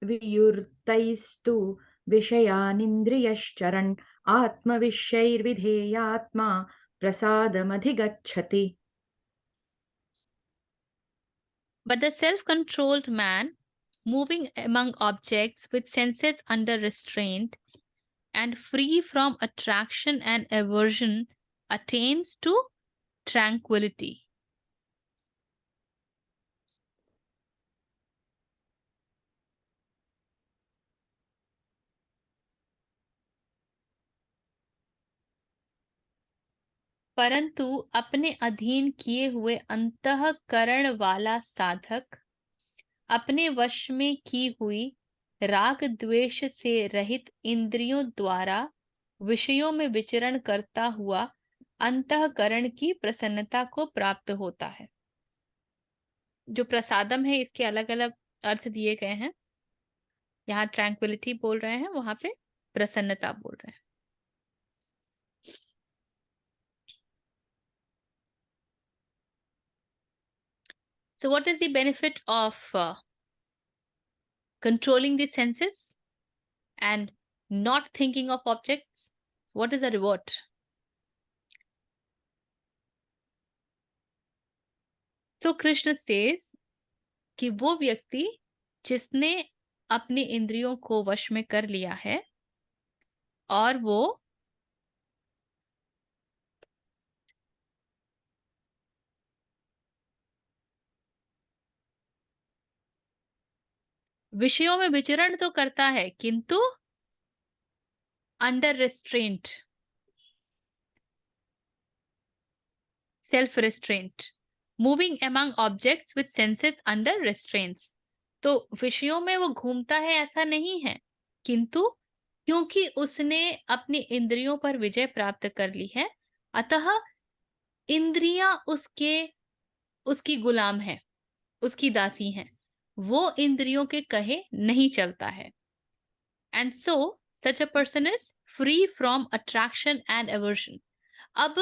वियुक्तैस्तु विषयानिन्द्रियश्चरन् आत्मविषयैर्विधेयात्मा प्रसादमधिगच्छति। But the self-controlled man, moving among objects with senses under restraint and free from attraction and aversion, attains to tranquility. परंतु अपने अधीन किए हुए अंतःकरण वाला साधक अपने वश में की हुई राग द्वेष से रहित इंद्रियों द्वारा विषयों में विचरण करता हुआ अंतःकरण की प्रसन्नता को प्राप्त होता है। जो प्रसादम है, इसके अलग अलग अर्थ दिए गए हैं। यहाँ ट्रैंक्विलिटी बोल रहे हैं, वहां पे प्रसन्नता बोल रहे हैं। So what is the benefit of controlling the senses and not thinking of objects? What is the reward? So Krishna says कि वो व्यक्ति जिसने अपनी इंद्रियों को वश में कर लिया है, और वो विषयों में विचरण तो करता है किंतु under restraint, self restraint, moving among objects with senses under restraints. तो विषयों में वो घूमता है ऐसा नहीं है, किंतु क्योंकि उसने अपनी इंद्रियों पर विजय प्राप्त कर ली है, अतः इंद्रियां उसकी गुलाम है, उसकी दासी हैं, वो इंद्रियों के कहे नहीं चलता है। And so such a person is free from attraction and aversion. अब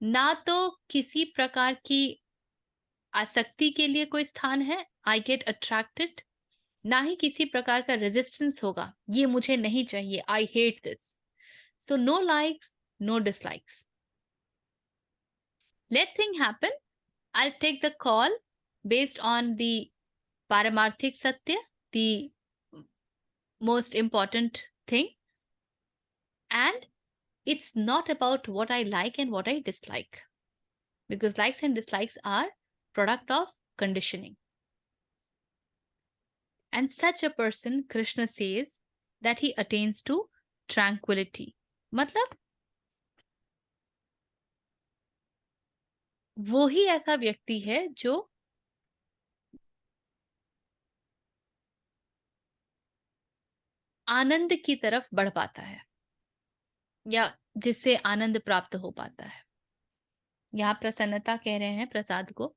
ना तो किसी प्रकार की आसक्ति के लिए कोई स्थान है, आई गेट अट्रैक्टेड, ना ही किसी प्रकार का रेजिस्टेंस होगा, ये मुझे नहीं चाहिए, I hate this. So no likes, no dislikes, let thing happen, I take the call based on the पारमार्थिक सत्य, the most important thing, and it's not about what I like and what I dislike, because likes and dislikes are product of conditioning. And such a person, Krishna says that he attains to tranquility. मतलब वो ही ऐसा व्यक्ति है जो आनंद की तरफ बढ़ पाता है, या जिससे आनंद प्राप्त हो पाता है। यहाँ प्रसन्नता कह रहे हैं प्रसाद को,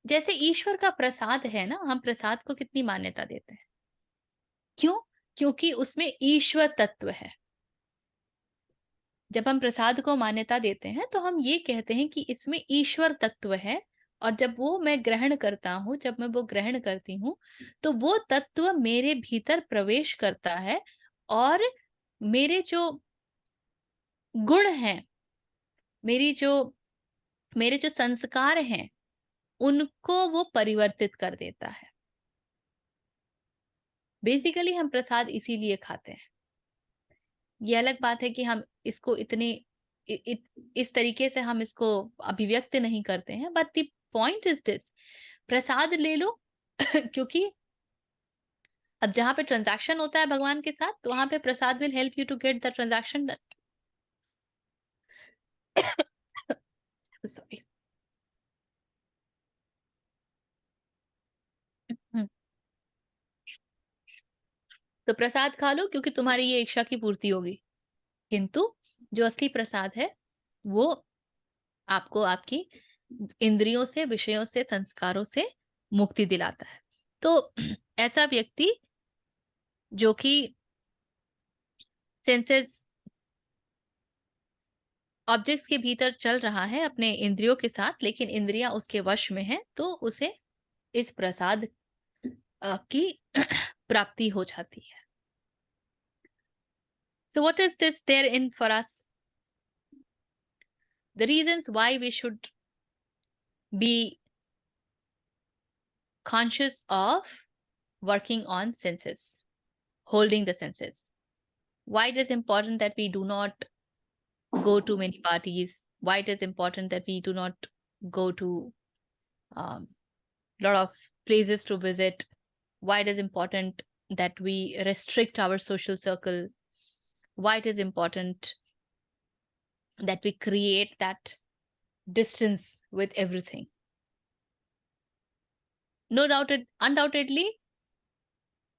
जैसे ईश्वर का प्रसाद है ना, हम प्रसाद को कितनी मान्यता देते हैं, क्यों? क्योंकि उसमें ईश्वर तत्व है। जब हम प्रसाद को मान्यता देते हैं तो हम ये कहते हैं कि इसमें ईश्वर तत्व है, और जब वो मैं ग्रहण करता हूं, जब मैं वो ग्रहण करती हूँ, तो वो तत्व मेरे भीतर प्रवेश करता है और मेरे जो गुण हैं, मेरे जो संस्कार हैं, उनको वो परिवर्तित कर देता है। बेसिकली हम प्रसाद इसीलिए खाते हैं। ये अलग बात है कि हम इसको इस तरीके से हम इसको अभिव्यक्त नहीं करते हैं, but the point is this, प्रसाद ले लो क्योंकि अब जहां पे ट्रांजैक्शन होता है भगवान के साथ, तो वहां पे prasad will help you to get the transaction done. Sorry. तो प्रसाद खा लो क्योंकि तुम्हारी ये इच्छा की पूर्ति होगी, किंतु जो असली प्रसाद है वो आपको आपकी इंद्रियों से, विषयों से, संस्कारों से मुक्ति दिलाता है। तो ऐसा व्यक्ति जो कि सेंसेस ऑब्जेक्ट्स के भीतर चल रहा है अपने इंद्रियों के साथ, लेकिन इंद्रियां उसके वश में है, तो उसे इस प्रसाद की प्राप्ति हो जाती है। So what is this there in for us? The reasons why we should be conscious of working on senses, holding the senses. Why it is important that we do not go to many parties? Why it is important that we do not go to lot of places to visit? Why it is important that we restrict our social circle? Why it is important that we create that distance with everything? No doubt, undoubtedly,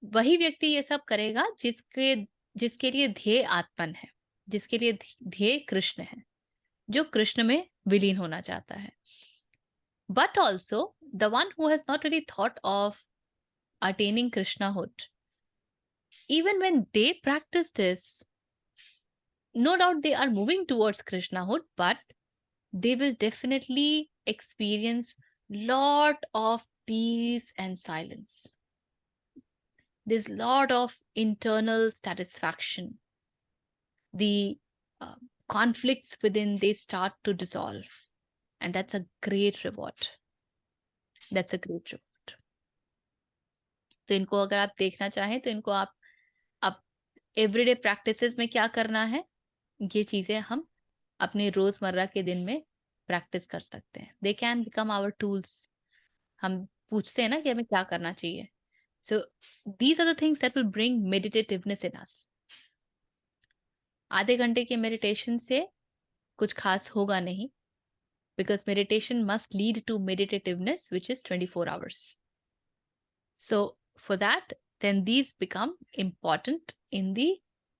वही व्यक्ति ये सब करेगा जिसके लिए ध्येय आत्मन है, जिसके लिए ध्येय कृष्ण है, जो कृष्ण में विलीन होना चाहता है। But also the one who has not really thought of attaining Krishnahood, even when they practice this, no doubt they are moving towards Krishnahood, but they will definitely experience lot of peace and silence. There's lot of internal satisfaction. The conflicts within, they start to dissolve, and that's a great reward. That's a great reward. तो इनको अगर आप देखना चाहें तो इनको आप everyday practices में क्या करना है, ये चीजें हम अपने रोजमर्रा के दिन में प्रैक्टिस कर सकते हैं. They can become our tools. हम पूछते हैं ना कि हमें क्या करना चाहिए. So these are the things that will bring meditativeness in us. आधे घंटे के मेडिटेशन से कुछ खास होगा नहीं, because meditation must lead to meditativeness, which is 24 hours. So for that, then these become important in the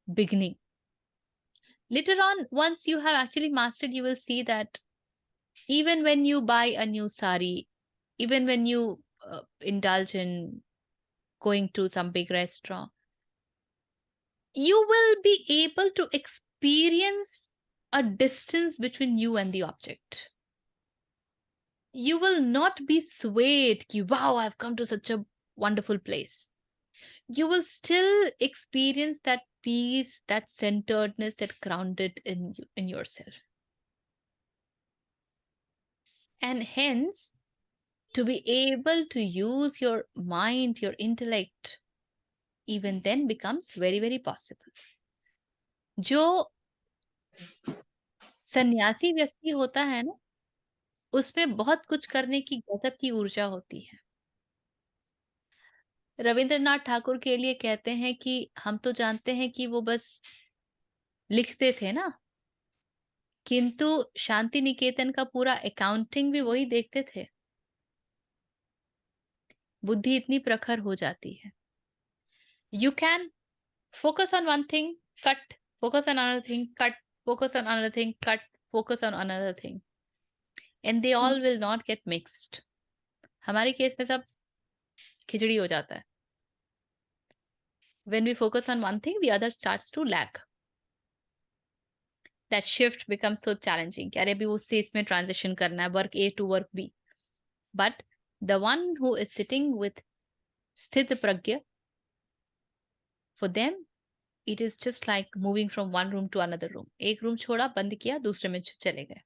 beginning. Later on, once you have actually mastered, you will see that even when you buy a new sari, even when you indulge in going to some big restaurant, you will be able to experience a distance between you and the object. You will not be swayed ki, wow, I've come to such a wonderful place. You will still experience that peace, that centeredness, that grounded in yourself. And hence, to be able to use your mind, your intellect, even then becomes very, very possible. जो सन्यासी व्यक्ति होता है ना, उसमें बहुत कुछ करने की गजब की ऊर्जा होती है. रविंद्रनाथ ठाकुर के लिए कहते हैं कि हम तो जानते हैं कि वो बस लिखते थे ना, किंतु शांति निकेतन का पूरा अकाउंटिंग भी वही देखते थे. बुद्धि इतनी प्रखर हो जाती है. You can focus on one thing, cut, focus on another thing, cut, focus on another thing, cut, focus on another thing, and they all will not gate mixed. हमारे केस में सब खिचड़ी हो जाता है. When we focus on one thing, the other starts to lag. That shift becomes so challenging. कि अरे अभी उससे इसमें ट्रांजिशन करना है, work A to work B. But the one who is sitting with स्थित प्रज्ञ, for them it is just like moving from one room to another room. एक room छोड़ा, बंद किया, दूसरे में चले गए.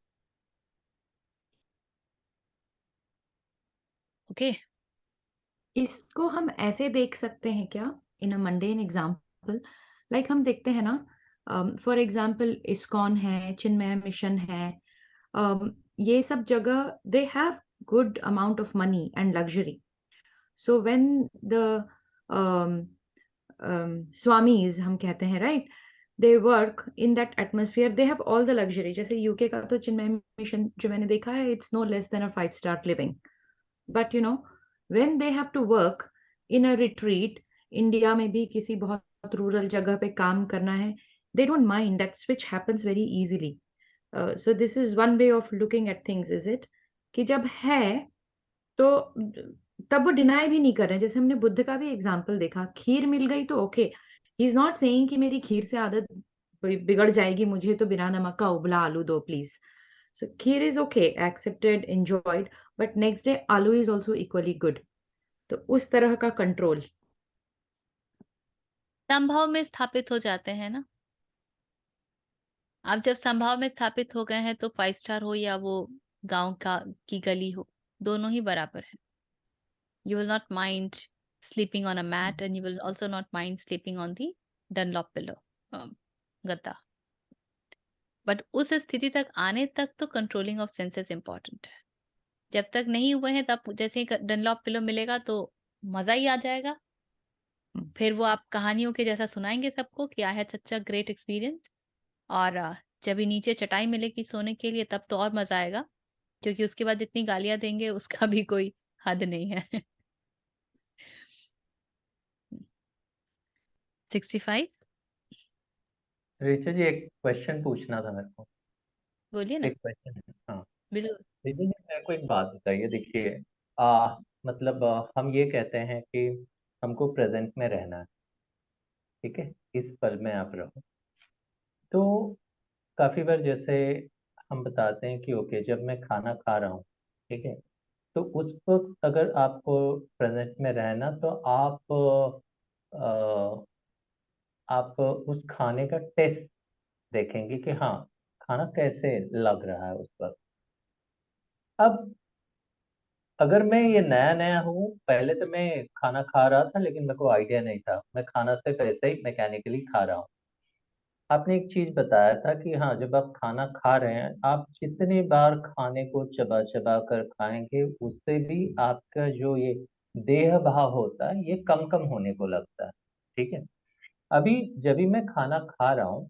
Okay. इसको हम ऐसे देख सकते हैं क्या, इन अ मंडेन एग्जाम्पल, लाइक हम देखते हैं ना, फॉर एग्जाम्पल इस्कॉन है, चिन्मय मिशन है, ये सब जगह they have good amount of money and luxury. So when the swamis हम कहते हैं, right, they work in that atmosphere, they have all the luxury. जैसे यूके का तो चिन्मय मिशन जो मैंने देखा है, it's no less than a 5-star living. But you know, when they have to work in a retreat, India में भी किसी बहुत रूरल जगह पे काम करना है, they don't mind. That switch happens very easily. So this is one way of looking at things, is it? कि जब है तो तब वो डिनाई भी नहीं कर रहे हैं. जैसे हमने बुद्ध का भी एग्जाम्पल देखा, खीर मिल गई तो okay, he is not saying कि मेरी खीर से आदत बिगड़ जाएगी, मुझे तो बिना नमक का उबला आलू दो please. So kheer is okay, accepted, enjoyed, but next day aloo is also equally good. तो उस तरह का कंट्रोल संभव में स्थापित हो जाते हैं ना. आप जब संभव में स्थापित हो गए हैं तो 5 स्टार हो या वो गांव का की गली हो, दोनों ही बराबर है. You will not mind sleeping on a mat and you will also not mind sleeping on the Dunlop pillow, गद्दा. बट उस स्थिति तक आने तक तो कंट्रोलिंग ऑफ सेंसेस इंपॉर्टेंट है. जब तक नहीं हुए हैं तब जैसे ही डनलॉप पिलो मिलेगा तो मजा ही आ जाएगा. फिर वो आप कहानियों के जैसा सुनाएंगे सबको कि I had such a great experience. और जब ही नीचे चटाई मिलेगी सोने के लिए तब तो और मजा आएगा, क्योंकि उसके बाद जितनी गालियां देंगे उसका भी कोई हद नहीं है. 65. ऋचा जी, एक क्वेश्चन पूछना था मेरे को. बोलिए ना. एक क्वेश्चन है. हाँ, बिल्कुल. ऋचा जी मेरे को एक बात बताइए. देखिए, मतलब हम ये कहते हैं कि हमको प्रेजेंट में रहना है, ठीक है, इस पल में आप रहो. तो काफी बार जैसे हम बताते हैं कि ओके, जब मैं खाना खा रहा हूँ, ठीक है, तो उस वक्त अगर आपको प्रेजेंट में रहना तो आप उस खाने का टेस्ट देखेंगे कि हाँ, खाना कैसे लग रहा है उस वक्त. अब अगर मैं ये नया नया हूँ, पहले तो मैं खाना खा रहा था लेकिन मेरे को आइडिया नहीं था, मैं खाना सिर्फ ऐसे ही मैकेनिकली खा रहा हूँ। आपने एक चीज बताया था कि हाँ, जब आप खाना खा रहे हैं, आप जितनी बार खाने को चबा चबा कर खाएंगे, उससे भी आपका जो ये देह भाव होता है ये कम कम होने को लगता है। ठीक है। अभी जब भी मैं खाना खा रहा हूँ,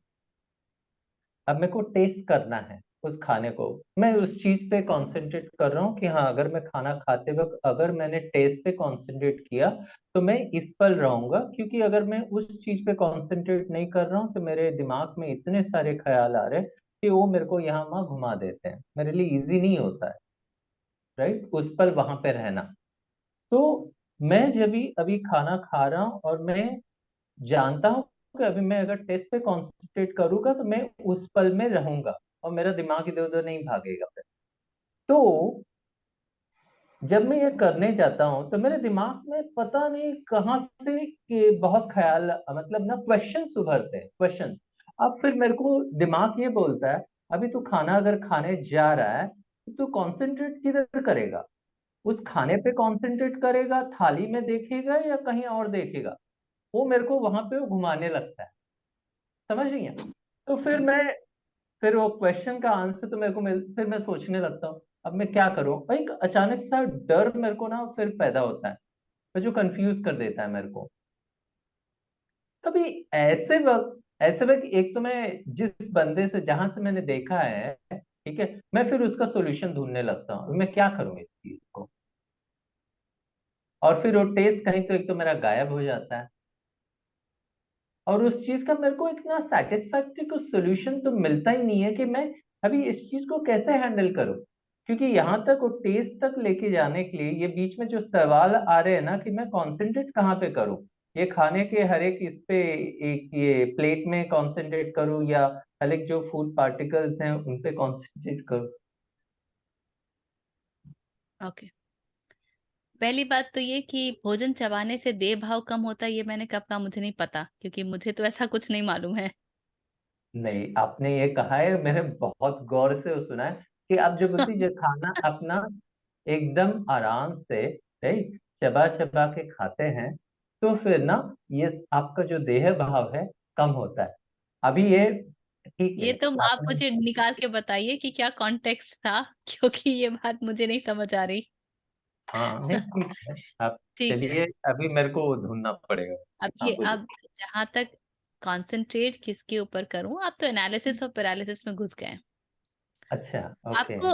अब मेरे को टेस्ट करना है उस खाने को, मैं उस चीज पे कंसंट्रेट कर रहा हूँ कि हाँ, अगर मैं खाना खाते वक्त अगर मैंने टेस्ट पे कंसंट्रेट किया तो मैं इस पल रहूंगा, क्योंकि अगर मैं उस चीज पे कंसंट्रेट नहीं कर रहा हूँ तो मेरे दिमाग में इतने सारे ख्याल आ रहे हैं कि वो मेरे को यहाँ वहाँ घुमा देते हैं, मेरे लिए इजी नहीं होता है, राइट, उस पल वहां पे रहना। तो मैं जब भी अभी खाना खा रहा हूँ और मैं जानता हूँ कि अभी मैं अगर टेस्ट पे कंसंट्रेट करूंगा तो मैं उस पल में रहूंगा और मेरा दिमाग इधर उधर नहीं भागेगा फिर। तो जब मैं ये करने जाता हूँ तो मेरे दिमाग में पता नहीं कहाँ से कि बहुत ख्याल, मतलब ना क्वेश्चंस उभरते हैं, क्वेश्चंस। अब फिर मेरे को दिमाग ये बोलता है, अभी तू खाना अगर खाने जा रहा है तो तू कंसंट्रेट किधर करेगा? उस खाने पे कंसंट्रेट करेगा, थाली में देखेगा या कहीं और देखेगा? वो मेरे को वहां पे घुमाने लगता है, समझ रही हैं? तो फिर वो क्वेश्चन का आंसर तो मेरे को फिर मैं सोचने लगता हूँ अब मैं क्या करूँ। भाई एक अचानक सा डर मेरे को ना फिर पैदा होता है, तो जो कंफ्यूज कर देता है मेरे को। कभी ऐसे वक्त एक तो मैं जिस बंदे से जहां से मैंने देखा है, ठीक है, मैं फिर उसका सोल्यूशन ढूंढने लगता हूँ मैं क्या करूँ इस चीज को। और फिर वो टेस्ट कहीं तो एक तो मेरा गायब हो जाता है, और उस चीज का मेरे को इतना सेटिस्फैक्टरी कुछ सोल्यूशन तो मिलता ही नहीं है कि मैं अभी इस चीज को कैसे हैंडल करूं। क्योंकि यहाँ तक वो टेस्ट तक लेके जाने के लिए ये बीच में जो सवाल आ रहे हैं ना कि मैं कंसंट्रेट कहाँ पे करूं, ये खाने के हर एक इस पे, एक ये प्लेट में कंसंट्रेट करूं या हर एक जो फूड पार्टिकल्स हैं उन पे कंसंट्रेट करूं। ओके। पहली बात तो ये कि भोजन चबाने से देह भाव कम होता है, ये मैंने कब कहा मुझे नहीं पता, क्योंकि मुझे तो ऐसा कुछ नहीं मालूम है। नहीं, आपने ये कहा है, मैंने बहुत गौर से सुना है कि आप जो बोलती जो खाना अपना एकदम आराम से, राइट, चबा चबा के खाते हैं तो फिर ना ये आपका जो देह भाव है कम होता है। अभी ये ठीक ये है तो आप आपने। मुझे निकाल के बताइए कि क्या कॉन्टेक्स्ट था, क्योंकि ये बात मुझे नहीं समझ आ रही। हाँ नहीं, ठीक है, आप ठीक है। चलिए, अभी मेरे को ढूंढना पड़ेगा। हाँ बोलिए। अब जहां तक कंसंट्रेट किसके ऊपर करूं, आप तो एनालिसिस और पैरालिसिस में घुस गए हैं। अच्छा, ओके। आपको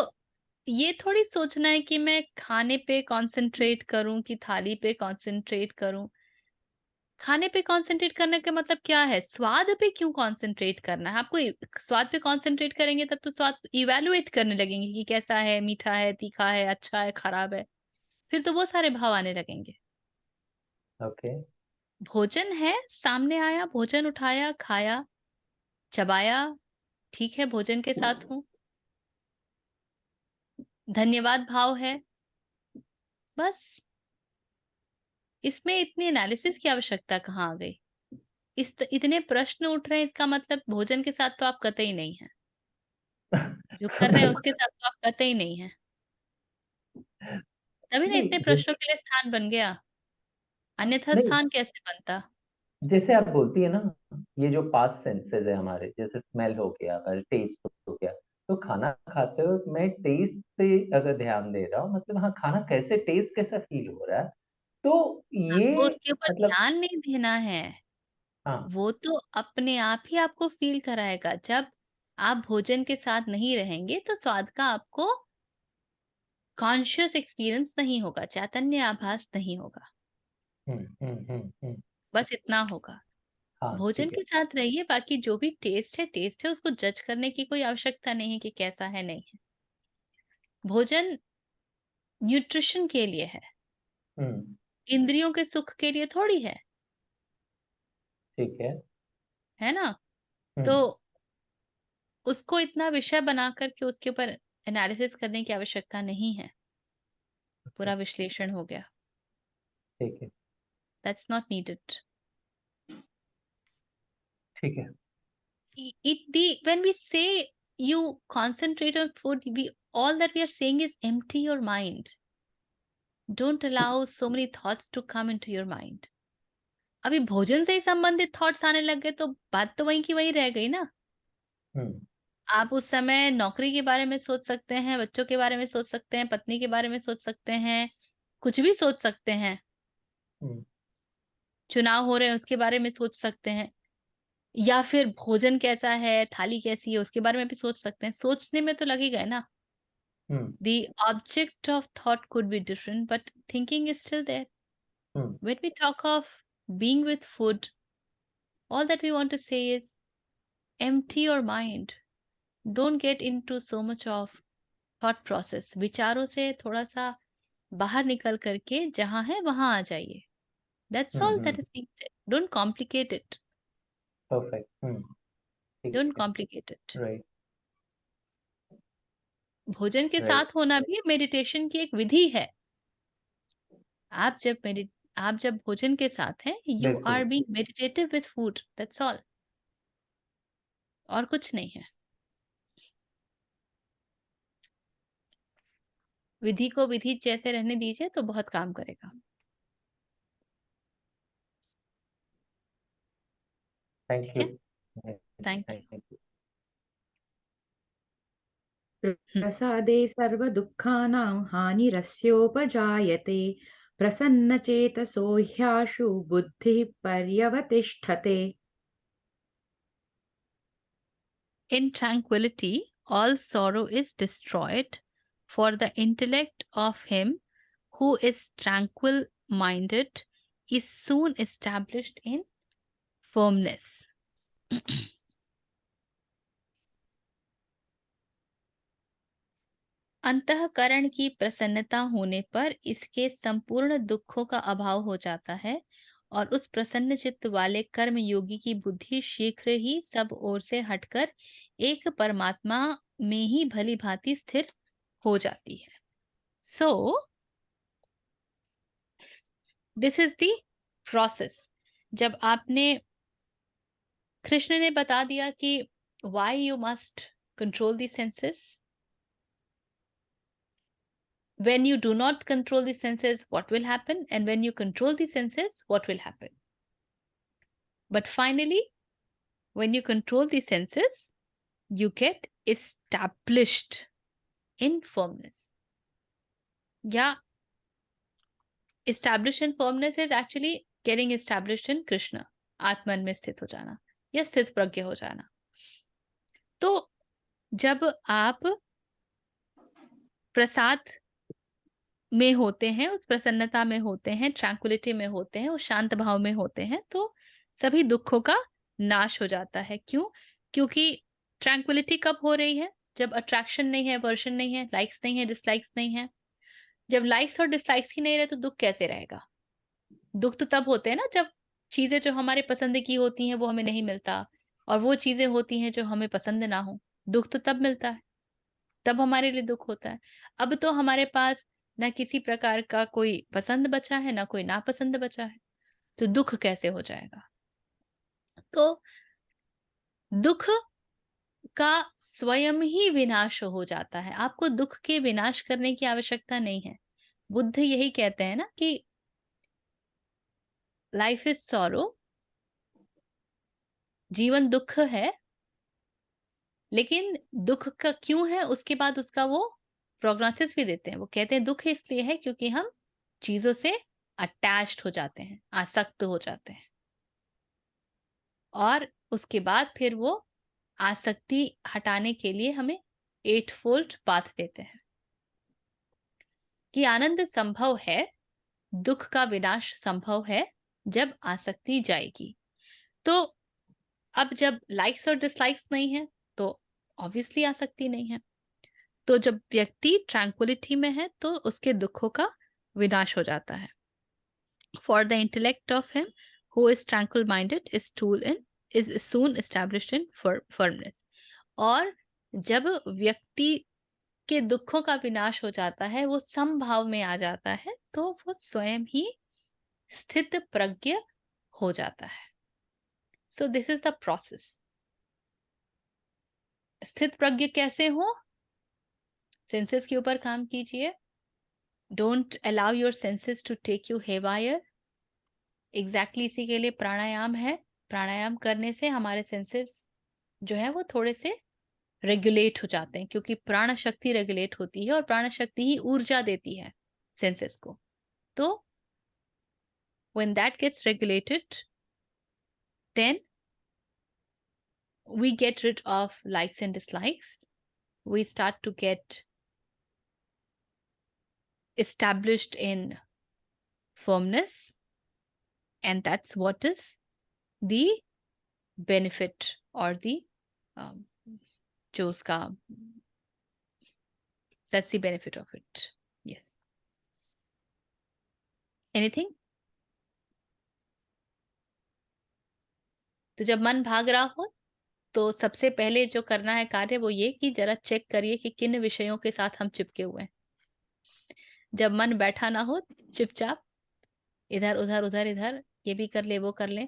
ये थोड़ी सोचना है कि मैं खाने पे कंसंट्रेट करूं कि थाली पे कंसंट्रेट करूं। खाने पे कंसंट्रेट करने का मतलब क्या है? स्वाद पे क्यों कंसंट्रेट करना है? आपको स्वाद पे कंसंट्रेट करेंगे तब तो स्वाद इवैल्यूएट करने लगेंगे कि कैसा है, मीठा है, तीखा है, अच्छा है, खराब है। फिर तो वो सारे भाव आने लगेंगे। ओके। भोजन है, सामने आया, भोजन उठाया, खाया, चबाया, ठीक है, भोजन के साथ हूँ। धन्यवाद भाव है, बस। इसमें इतनी एनालिसिस की आवश्यकता कहाँ आ गई? इतने प्रश्न उठ रहे हैं, इसका मतलब भोजन के साथ तो आप कतई नहीं है। जो कर रहे हैं उसके साथ तो आप कतई नहीं है। तभी ना इतने नहीं प्रश्नों के लिए स्थान बन गया, अन्यथा नहीं, स्थान कैसे बनता? जैसे आप बोलती है ना, ये जो पांच सेंसेस है हमारे, जैसे स्मेल हो गया, टेस्ट हो गया, तो खाना खाते हो मैं टेस्ट पे अगर ध्यान दे रहा हूँ, मतलब हाँ, खाना कैसे, टेस्ट कैसा फील हो रहा है, तो आपको ये उसके ऊपर मतलब, ध्यान नहीं देना है। हाँ। वो तो अपने आप ही आपको फ़ील कराएगा। जब आप भोजन के साथ नहीं रहेंगे, तो स्वाद का आपको कॉन्शियस एक्सपीरियंस नहीं होगा, चैतन्य आभास नहीं होगा। बस इतना होगा। हाँ भोजन ठीक है। के साथ रहिए, बाकी जो भी टेस्ट है, उसको जज करने की कोई आवश्यकता नहीं है कि कैसा है, नहीं है। भोजन न्यूट्रिशन के लिए है, हम्म। इंद्रियों के सुख के लिए थोड़ी ठीक है। है ना? तो हम्म। उसको इतना विषय बना कर के उसके ऊपर एनालिसिस करने की आवश्यकता नहीं है। पूरा विश्लेषण हो गया। ठीक है। That's not needed. ठीक है। When we say you concentrate on food, we all that we are saying is empty your mind. Don't allow so many thoughts to come into your mind. अभी भोजन से ही संबंधित थॉट्स आने लग गए तो बात तो वहीं की वहीं रह गई ना। हम्म, आप उस समय नौकरी के बारे में सोच सकते हैं, बच्चों के बारे में सोच सकते हैं, पत्नी के बारे में सोच सकते हैं, कुछ भी सोच सकते हैं, हम्म, चुनाव हो रहे हैं उसके बारे में सोच सकते हैं, या फिर भोजन कैसा है, थाली कैसी है, उसके बारे में भी सोच सकते हैं। सोचने में तो लगेगा ना। हम्म, The object of thought could be different, but thinking is still there. Hmm, When we talk of being with food, all that we want to say is empty your mind. Don't get into so much of thought process. विचारों से थोड़ा सा बाहर निकल करके जहां है वहां आ जाइए। That's all that is being said. Don't complicate it. Perfect. ठीक Don't है। complicate it. राइट, भोजन के राइट। साथ होना भी मेडिटेशन की एक विधि है। आप जब भोजन के साथ हैं, यू आर बिल्कुल। Being meditative with food, that's all. और कुछ नहीं है। विधि को विधि जैसे रहने दीजिए तो बहुत काम करेगा। थैंक ठीक यू। है, थैंक यू। Thank you. प्रसादे सर्वदुःखानां हानिरस्योपजायते प्रसन्नचेतसो ह्याशु बुद्धिः पर्यवतिष्ठते। In tranquility, all sorrow is destroyed, for the intellect of him who is tranquil minded is soon established in firmness. अंतःकरण की प्रसन्नता होने पर इसके संपूर्ण दुखों का अभाव हो जाता है और उस प्रसन्न चित्त वाले कर्म योगी की बुद्धि शीघ्र ही सब ओर से हटकर एक परमात्मा में ही भली भांति स्थिर हो जाती है। So this is the process. जब आपने कृष्ण ने बता दिया कि why you must control the senses, when you do not control the senses, what will happen? And when you control the senses, what will happen? But finally, when you control the senses, you get established in firmness. Yeah, established in firmness is actually getting established in Krishna. आत्मन में स्थित हो जाना या स्थित प्रज्ञ हो जाना। तो जब आप प्रसाद में होते हैं, उस प्रसन्नता में होते हैं, ट्रैंक्विलिटी में होते हैं, उस शांत भाव में होते हैं, तो सभी दुखों का नाश हो जाता है। क्यों? क्योंकि ट्रैंक्विलिटी कब हो रही है? जब अट्रैक्शन नहीं है, वर्शन नहीं है, लाइक्स नहीं है, डिसलाइक्स नहीं है। जब लाइक्स और डिसलाइक्स ही नहीं रहे तो दुख कैसे रहेगा? दुख तो तब होते हैं ना जब चीजें जो हमारे पसंद की होती हैं वो हमें नहीं मिलता, और वो चीजें होती हैं जो हमें पसंद ना हो। दुख तो तब मिलता है, तब हमारे लिए दुख होता है। अब तो हमारे पास ना किसी प्रकार का कोई पसंद बचा है, ना कोई नापसंद बचा है, तो दुख कैसे हो जाएगा? तो दुख का स्वयं ही विनाश हो जाता है। आपको दुख के विनाश करने की आवश्यकता नहीं है। बुद्ध यही कहते हैं ना कि लाइफ इज सॉरो, जीवन दुख है, लेकिन दुख का क्यों है उसके बाद उसका वो प्रोग्नोसिस भी देते हैं। वो कहते हैं दुख इसलिए है क्योंकि हम चीजों से अटैच्ड हो जाते हैं, आसक्त हो जाते हैं, और उसके बाद फिर वो आसक्ति हटाने के लिए हमें 8-fold पाथ देते हैं कि आनंद संभव है, दुख का विनाश संभव है जब आसक्ति जाएगी। तो अब जब लाइक्स और डिसलाइक्स नहीं है तो ऑब्वियसली आसक्ति नहीं है। तो जब व्यक्ति ट्रैंक्विलिटी में है तो उसके दुखों का विनाश हो जाता है। For the intellect of him who is tranquil minded is soon established in firmness. और जब व्यक्ति के दुखों का विनाश हो जाता है, वो समभाव में आ जाता है, तो वो स्वयं ही स्थित प्रज्ञ हो जाता है। So this is the process. स्थित प्रज्ञ कैसे हो? सेंसेस के ऊपर काम कीजिए, don't allow your senses to take you haywire. Exactly इसी के लिए प्राणायाम है। प्राणायाम करने से हमारे सेंसेस जो है वो थोड़े से रेगुलेट हो जाते हैं, क्योंकि प्राण शक्ति रेगुलेट होती है और प्राण शक्ति ही ऊर्जा देती है सेंसेस को। तो when that gets regulated, then we get rid of likes and dislikes. We start to get established in firmness, and that's what is the benefit or the um, जो उसका that's the benefit of it. Yes. Anything? तो जब मन भाग रहा हो तो सबसे पहले जो करना है कार्य वो ये कि जरा चेक करिए कि किन विषयों के साथ हम चिपके हुए हैं। जब मन बैठा ना हो, चुपचाप इधर उधर उधर इधर ये भी कर ले वो कर ले,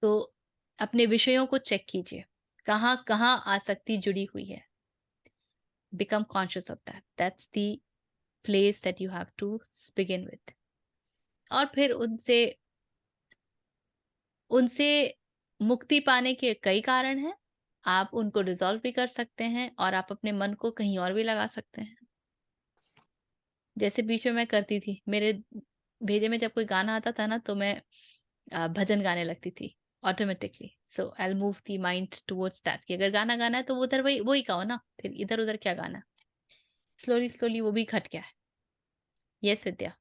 तो अपने विषयों को चेक कीजिए, कहाँ कहाँ आसक्ति जुड़ी हुई है। Become conscious of that. That's the place that you have to begin with. और फिर उनसे मुक्ति पाने के कई कारण हैं। आप उनको रिजॉल्व भी कर सकते हैं और आप अपने मन को कहीं और भी लगा सकते हैं। जैसे बीच में मैं करती थी, मेरे भेजे में जब कोई गाना आता था ना तो मैं भजन गाने लगती थी automatically. So I will move the mind towards that कि अगर गाना गाना है तो वो उधर वही गाओ ना, फिर इधर उधर क्या गाना। स्लोली स्लोली वो भी घट गया है। Yes Vidya.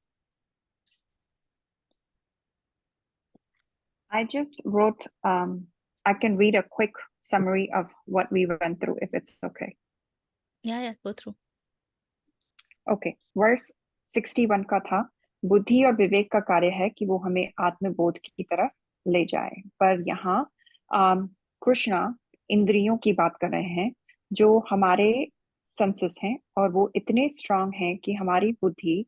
I just wrote, I can read a quick summary of what we went through, if it's okay. या गो थ्रू। Okay, verse 61 का था, बुद्धि और विवेक का कार्य है कि वो हमें आत्मबोध की तरफ ले जाए। पर यहाँ कृष्णा इंद्रियों की बात कर रहे हैं जो हमारे सेंसेस हैं, और वो इतने स्ट्रांग हैं कि हमारी बुद्धि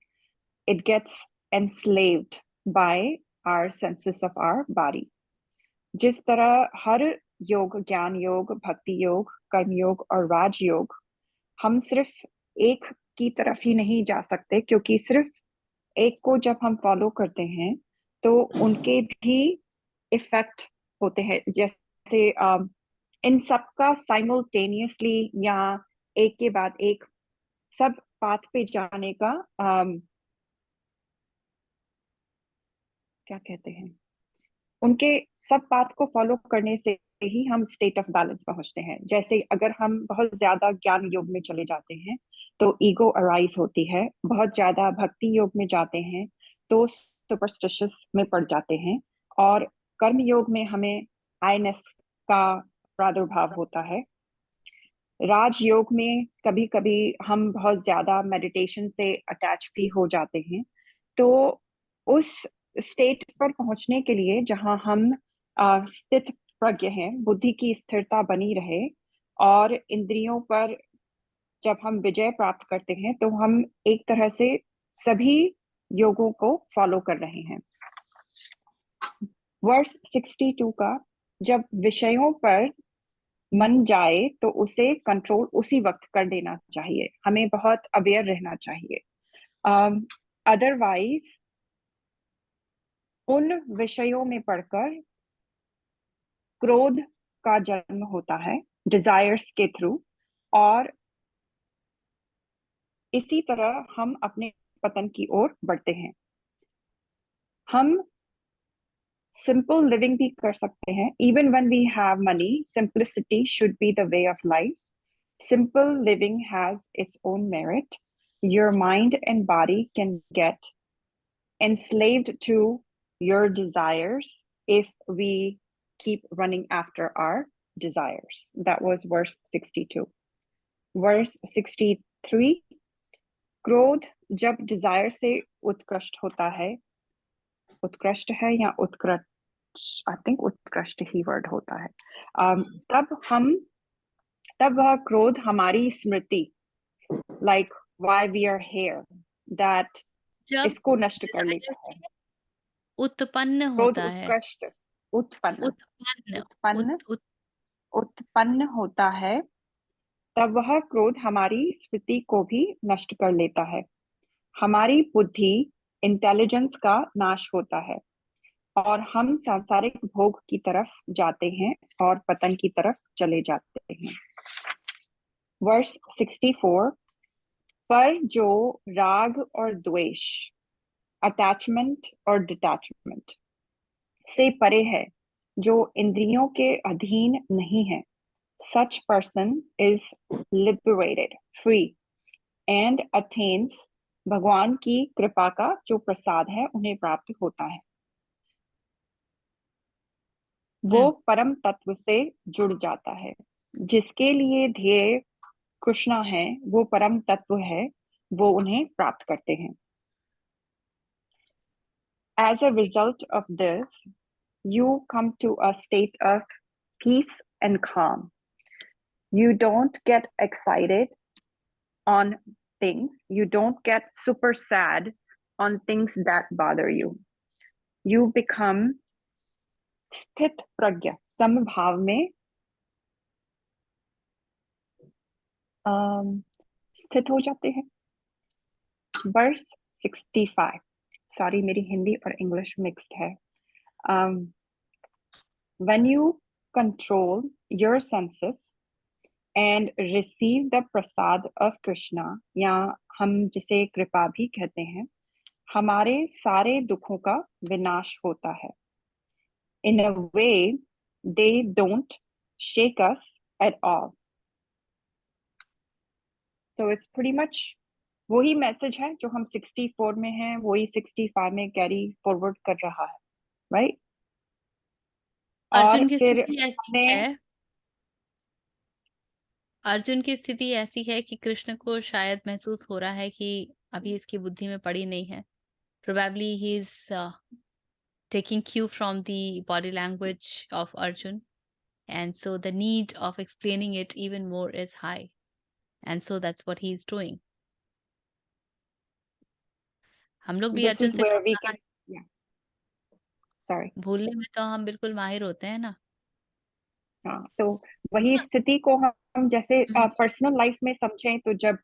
it gets enslaved by our senses of our body. जिस तरह हर योग, ज्ञान योग, भक्ति योग, कर्म योग और राज योग, हम सिर्फ एक की तरफ ही नहीं जा सकते, क्योंकि सिर्फ एक को जब हम फॉलो करते हैं तो उनके भी इफेक्ट होते हैं। जैसे इन सबका साइमल्टेनियसली या एक के बाद एक सब पाथ पे जाने का क्या कहते हैं, उनके सब पाथ को फॉलो करने से ही हम स्टेट ऑफ बैलेंस पहुंचते हैं। जैसे अगर हम बहुत ज्यादा ज्ञान योग में चले जाते हैं तो ईगो अराइज होती है, बहुत ज्यादा भक्ति योग में जाते हैं तो सुपरस्टिशियस में पड़ जाते हैं, और कर्म योग में हमें आईनेस का प्रादुर्भाव होता है। राज योग में कभी कभी हम बहुत ज्यादा मेडिटेशन से अटैच भी हो जाते हैं। तो उस स्टेट पर पहुंचने के लिए जहां हम स्थित प्रज्ञ हैं, बुद्धि की स्थिरता बनी रहे, और इंद्रियों पर जब हम विजय प्राप्त करते हैं तो हम एक तरह से सभी योगों को फॉलो कर रहे हैं। वर्स 62 का, जब विषयों पर मन जाए तो उसे कंट्रोल उसी वक्त कर देना चाहिए, हमें बहुत अवेयर रहना चाहिए। अदरवाइज उन विषयों में पढ़कर क्रोध का जन्म होता है डिजायर्स के थ्रू, और इसी तरह हम अपने पतन की ओर बढ़ते हैं। हम सिंपल लिविंग भी कर सकते हैं। Even when we have money, simplicity should be the way of life. Simple living has its own merit. Your mind and body can get enslaved to your desires if we keep running after our desires. That was verse 62. Verse 63, क्रोध जब Dzire से उत्कृष्ट होता है, उत्कृष्ट है या उत्कृष्ट, आई थिंक उत्कृष्ट ही वर्ड होता है, तब वह क्रोध हमारी स्मृति, like why we are here, that जब इसको नष्ट कर लेता desire है। से उत्पन्न क्रोध होता है, उत्कृष्ट उत्पन्न उत्पन्न उत्पन्न उत, उत, उत्पन्न होता है, तब वह क्रोध हमारी स्मृति को भी नष्ट कर लेता है। हमारी बुद्धि इंटेलिजेंस का नाश होता है और हम सांसारिक भोग की तरफ जाते हैं और पतन की तरफ चले जाते हैं। वर्स 64, पर जो राग और द्वेष, अटैचमेंट और डिटैचमेंट से परे है, जो इंद्रियों के अधीन नहीं है, such person is liberated, free and attains भगवान की कृपा का जो प्रसाद है उन्हें प्राप्त होता है। वो परम तत्व से जुड़ जाता है। जिसके लिए ध्येय कृष्णा है, वो परम तत्व है, वो उन्हें प्राप्त करते हैं। As a result of this, you come to a state of peace and calm. You don't get excited on things. You don't get super sad on things that bother you. You become स्थित प्रज्ञ, समभाव में स्थित हो जाते हैं। Verse 65, sorry मेरी हिंदी और English mixed है। When you control your senses and receive the prasad of Krishna, या हम जिसे कृपा भी कहते हैं, हमारे सारे दुखों का विनाश होता है। In a way, they don't shake us at all. So it's pretty much वही मैसेज है जो हम 64 में हैं, वही 65 में कैरी फॉरवर्ड कर रहा है, राइट? अर्जुन और की फिर स्थिति ऐसी हमने है, अर्जुन की स्थिति ऐसी है कि कृष्ण को शायद महसूस हो रहा है कि अभी इसकी बुद्धि में पड़ी नहीं है। Probably he is taking cue from the body language of Arjun, and so the need of explaining it even more is high, and so that's what he is doing. हम लोग भी this अर्जुन is से where we कहा can, yeah, sorry, भूलने में तो हम बिल्कुल माहिर होते हैं ना। हाँ, तो वही स्थिति को हम जैसे पर्सनल लाइफ में समझें तो जब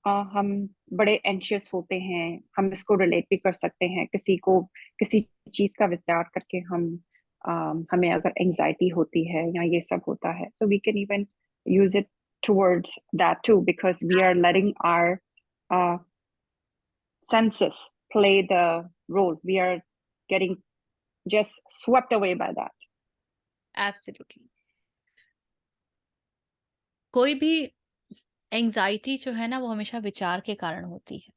हम बड़े एंशियस होते हैं, हम इसको रिलेट भी कर सकते हैं। किसी को किसी चीज का विचार करके हमें अगर एंजाइटी होती है या ये सब होता है, so we can even use it towards that too, because we are letting our senses play the role. We are getting just swept away by that. Absolutely. कोई भी एंजाइटी जो है ना वो हमेशा विचार के कारण होती है।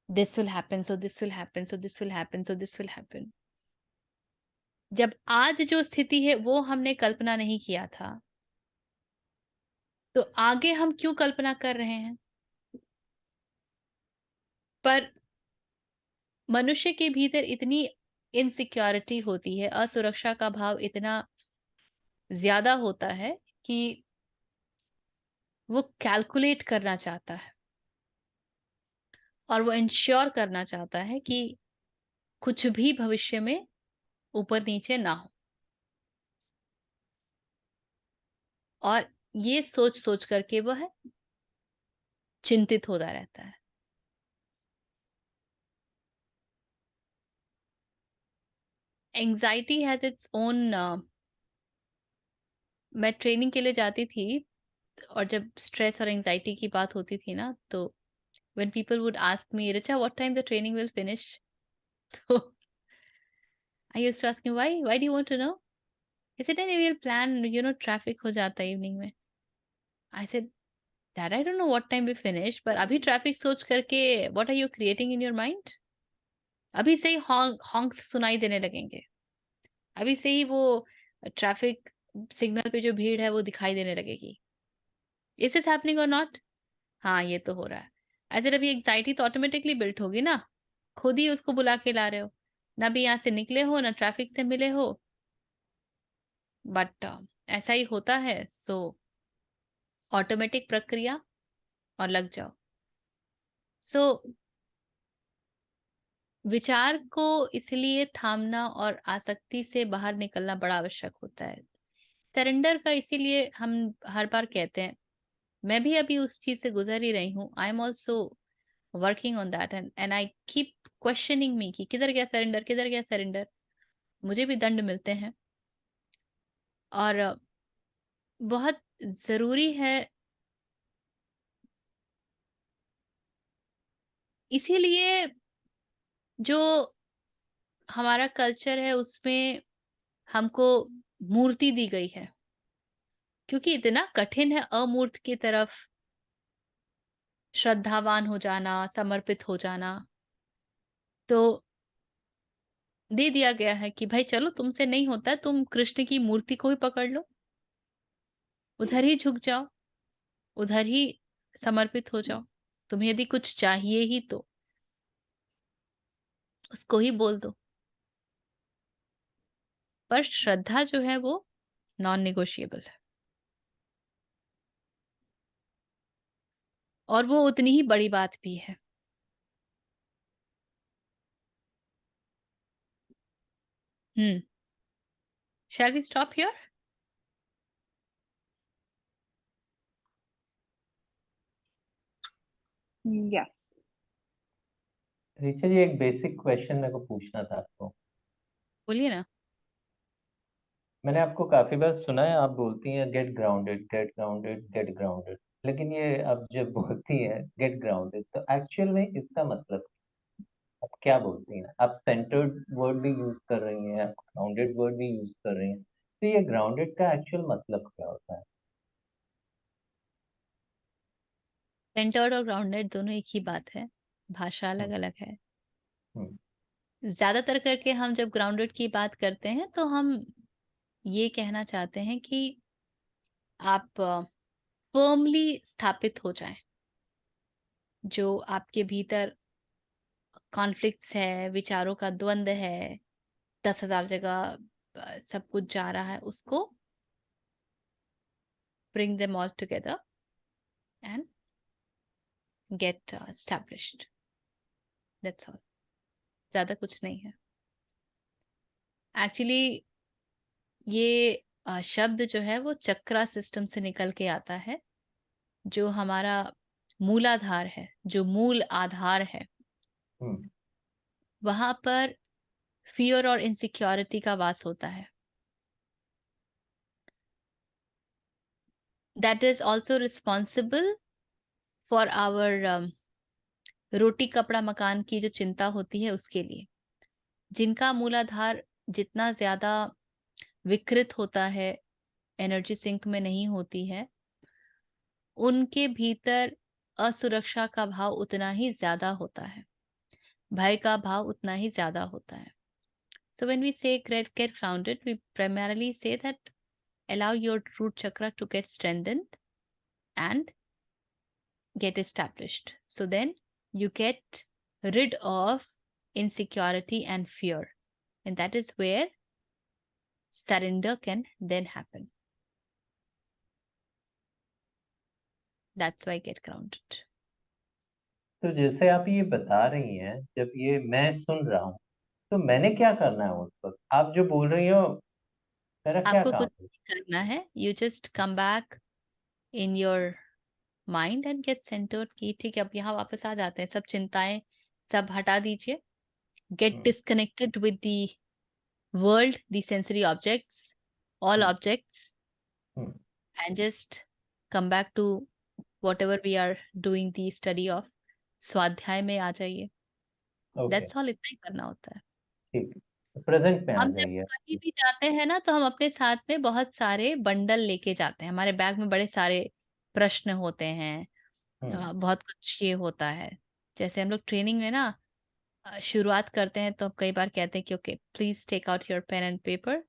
This will happen, so this will happen, so this will happen, so this will happen. जब आज जो स्थिति है वो हमने कल्पना नहीं किया था, तो आगे हम क्यों कल्पना कर रहे हैं? पर मनुष्य के भीतर इतनी इनसिक्योरिटी होती है, असुरक्षा का भाव इतना ज्यादा होता है कि वो कैलकुलेट करना चाहता है और वो इंश्योर करना चाहता है कि कुछ भी भविष्य में ऊपर नीचे ना हो। और ये सोच सोच करके वह चिंतित होता रहता है। Anxiety has its own. मैं ट्रेनिंग के लिए जाती थी और जब स्ट्रेस और एंजाइटी की बात होती थी ना, तो when people would ask me, Richa, what time the training will finish? So I used to ask him, why do you want to know? He said, नहीं we'll plan, traffic हो जाता है evening में। I said, that I don't know what time we finish, पर अभी traffic सोच करके what are you creating in your mind? अभी से ही हॉन्क्स सुनाई देने लगेंगे, अभी से ही वो ट्रैफिक सिग्नल पे जो भीड़ है वो दिखाई देने लगेगी। इज दिस हैपनिंग और नॉट? हाँ, ये तो हो रहा है। अगर अभी एंग्जाइटी तो ऑटोमेटिकली बिल्ट होगी ना, खुद ही उसको बुला के ला रहे हो, ना भी यहाँ से निकले हो ना ट्रैफिक से मिले हो, बट ऐसा ही होता है। सो ऑटोमेटिक प्रक्रिया और लग जाओ। सो विचार को इसलिए थामना और आसक्ति से बाहर निकलना बड़ा आवश्यक होता है। सरेंडर का इसीलिए हम हर बार कहते हैं, मैं भी अभी उस चीज से गुजर ही रही हूँ। I am also working on that and I keep questioning me कि किधर गया सरेंडर, किधर गया सरेंडर। मुझे भी दंड मिलते हैं और बहुत जरूरी है। इसीलिए जो हमारा कल्चर है उसमें हमको मूर्ति दी गई है, क्योंकि इतना कठिन है अमूर्त की तरफ श्रद्धावान हो जाना, समर्पित हो जाना। तो दे दिया गया है कि भाई चलो तुमसे नहीं होता है, तुम कृष्ण की मूर्ति को ही पकड़ लो, उधर ही झुक जाओ, उधर ही समर्पित हो जाओ। तुम्हें यदि कुछ चाहिए ही तो उसको ही बोल दो। पर श्रद्धा जो है वो नॉन नेगोशिएबल है, और वो उतनी ही बड़ी बात भी है। Shall we stop here? Yes. Richa जी, एक बेसिक क्वेश्चन मेरे को पूछना था आपको। बोलिए ना। मैंने आपको काफी बार सुना है, आप बोलती हैं get grounded, get grounded, get grounded, लेकिन ये आप जब बोलती हैं गेट ग्राउंडेड तो एक्चुअल में इसका मतलब आप क्या बोलती हैं? आप सेंटर्ड वर्ड भी यूज कर रही हैं, आप ग्राउंडेड वर्ड भी यूज कर रही हैं, तो ये ग्राउंडेड का एक्चुअल मतलब क्या होता है? सेंटर्ड और ग्राउंडेड दोनों एक ही बात है, भाषा अलग हम्म, अलग है। हम्म, ज्यादातर करके हम जब ग्राउंडेड की बात करते हैं तो हम ये कहना चाहते हैं कि आप फर्मली स्थापित हो जाएं। जो आपके भीतर कॉन्फ्लिक्ट्स है, विचारों का द्वंद्व है, 10,000 जगह सब कुछ जा रहा है, उसको bring them all together and get established. That's all. ज्यादा कुछ नहीं है एक्चुअली। ये शब्द जो है वो चक्रा सिस्टम से निकल के आता है, जो हमारा मूलाधार है, जो मूल आधार है, हम्म, वहां पर फियर और इनसिक्योरिटी का वास होता है। That is also responsible for our roti kapda makaan की जो चिंता होती है उसके लिए। जिनका मूलाधार जितना ज्यादा विकृत होता है, एनर्जी सिंक में नहीं होती है, उनके भीतर असुरक्षा का भाव उतना ही ज्यादा होता है, भय का भाव उतना ही ज्यादा होता है। So when we say get grounded, we primarily say that allow your root chakra to get strengthened and get established. So then you get rid of insecurity and fear, and that is where surrender can then happen. That's why get grounded. तो जैसे आप ये बता रही हैं, जब ये मैं सुन रहा हूँ तो मैंने क्या करना है उस वक्त? आप जो बोल रही हो, मेरा क्या आपको काम कुछ है? नहीं करना है, you just come back in your mind and get centered की ठीक है अब यहाँ वापस आ जाते हैं, सब चिंताएं सब हटा दीजिए। Get hmm, disconnected with the world, the sensory objects, all hmm, objects, hmm, and just come back to whatever we are doing the study of। स्वाध्याय में आ जाइए। ओके, That's all, इतना ही करना होता है। ठीक है, प्रेजेंट में आ हम जब जाइए। कहीं भी जाते हैं ना तो हम अपने साथ में बहुत सारे बंडल लेके जाते हैं, हमारे बैग में बड़े सारे प्रश्न होते हैं, हम्म, बहुत कुछ ये होता है। जैसे हम लोग ट्रेनिंग में ना शुरुआत करते हैं तो हम कई बार कहते हैं कि okay please take out your pen and paper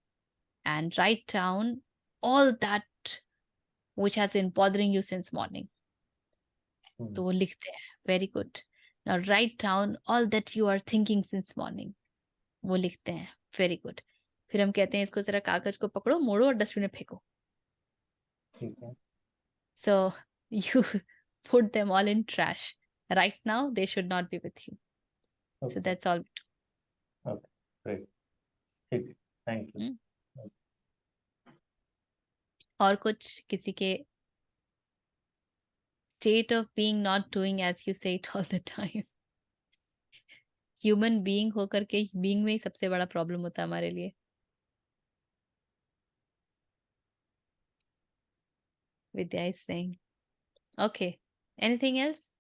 and write down all that which has been bothering you since morning. तो वो लिखते हैं, very good, now write down all that you are thinking since morning. वो लिखते हैं, very good. फिर हम कहते हैं इसको जरा कागज को पकड़ो, मोड़ो और डस्टबिन में फेंको। ठीक है, so you put them all in trash. Right now they should not be with you. So okay, that's all. Okay, great, ठीक है, थैंक यू। हम्म, और कुछ किसी के state of being not doing as you say it all the time. Human being होकर के being में ही सबसे बड़ा प्रॉब्लम होता है हमारे लिए. Vidya is saying. Okay, anything else?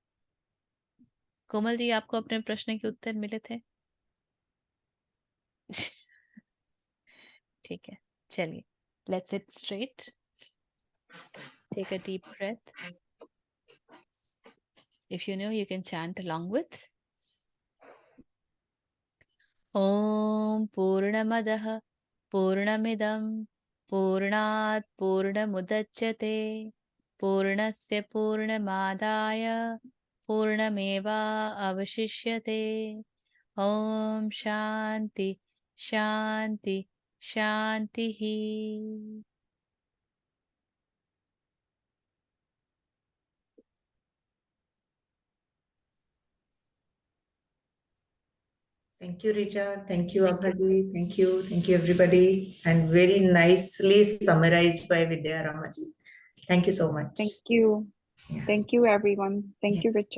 Komal ji, आपको अपने प्रश्न के उत्तर मिले थे? ठीक है, चलिए, let's sit straight, take a deep breath. If you know, you can chant along with. ॐ पूर्णमदः पूर्णमिदं पूर्णात् पूर्णमुदच्यते पूर्णस्य पूर्णमादाय पूर्णमेवावशिष्यते. ॐ शान्ति शान्ति शान्तिः. Thank you, Richa. Thank you, Thank you. Abhaji. Thank you. Thank you, everybody. And very nicely summarized by Vidya Ramaji. Thank you so much. Thank you. Yeah. Thank you, everyone. Thank you, Richa.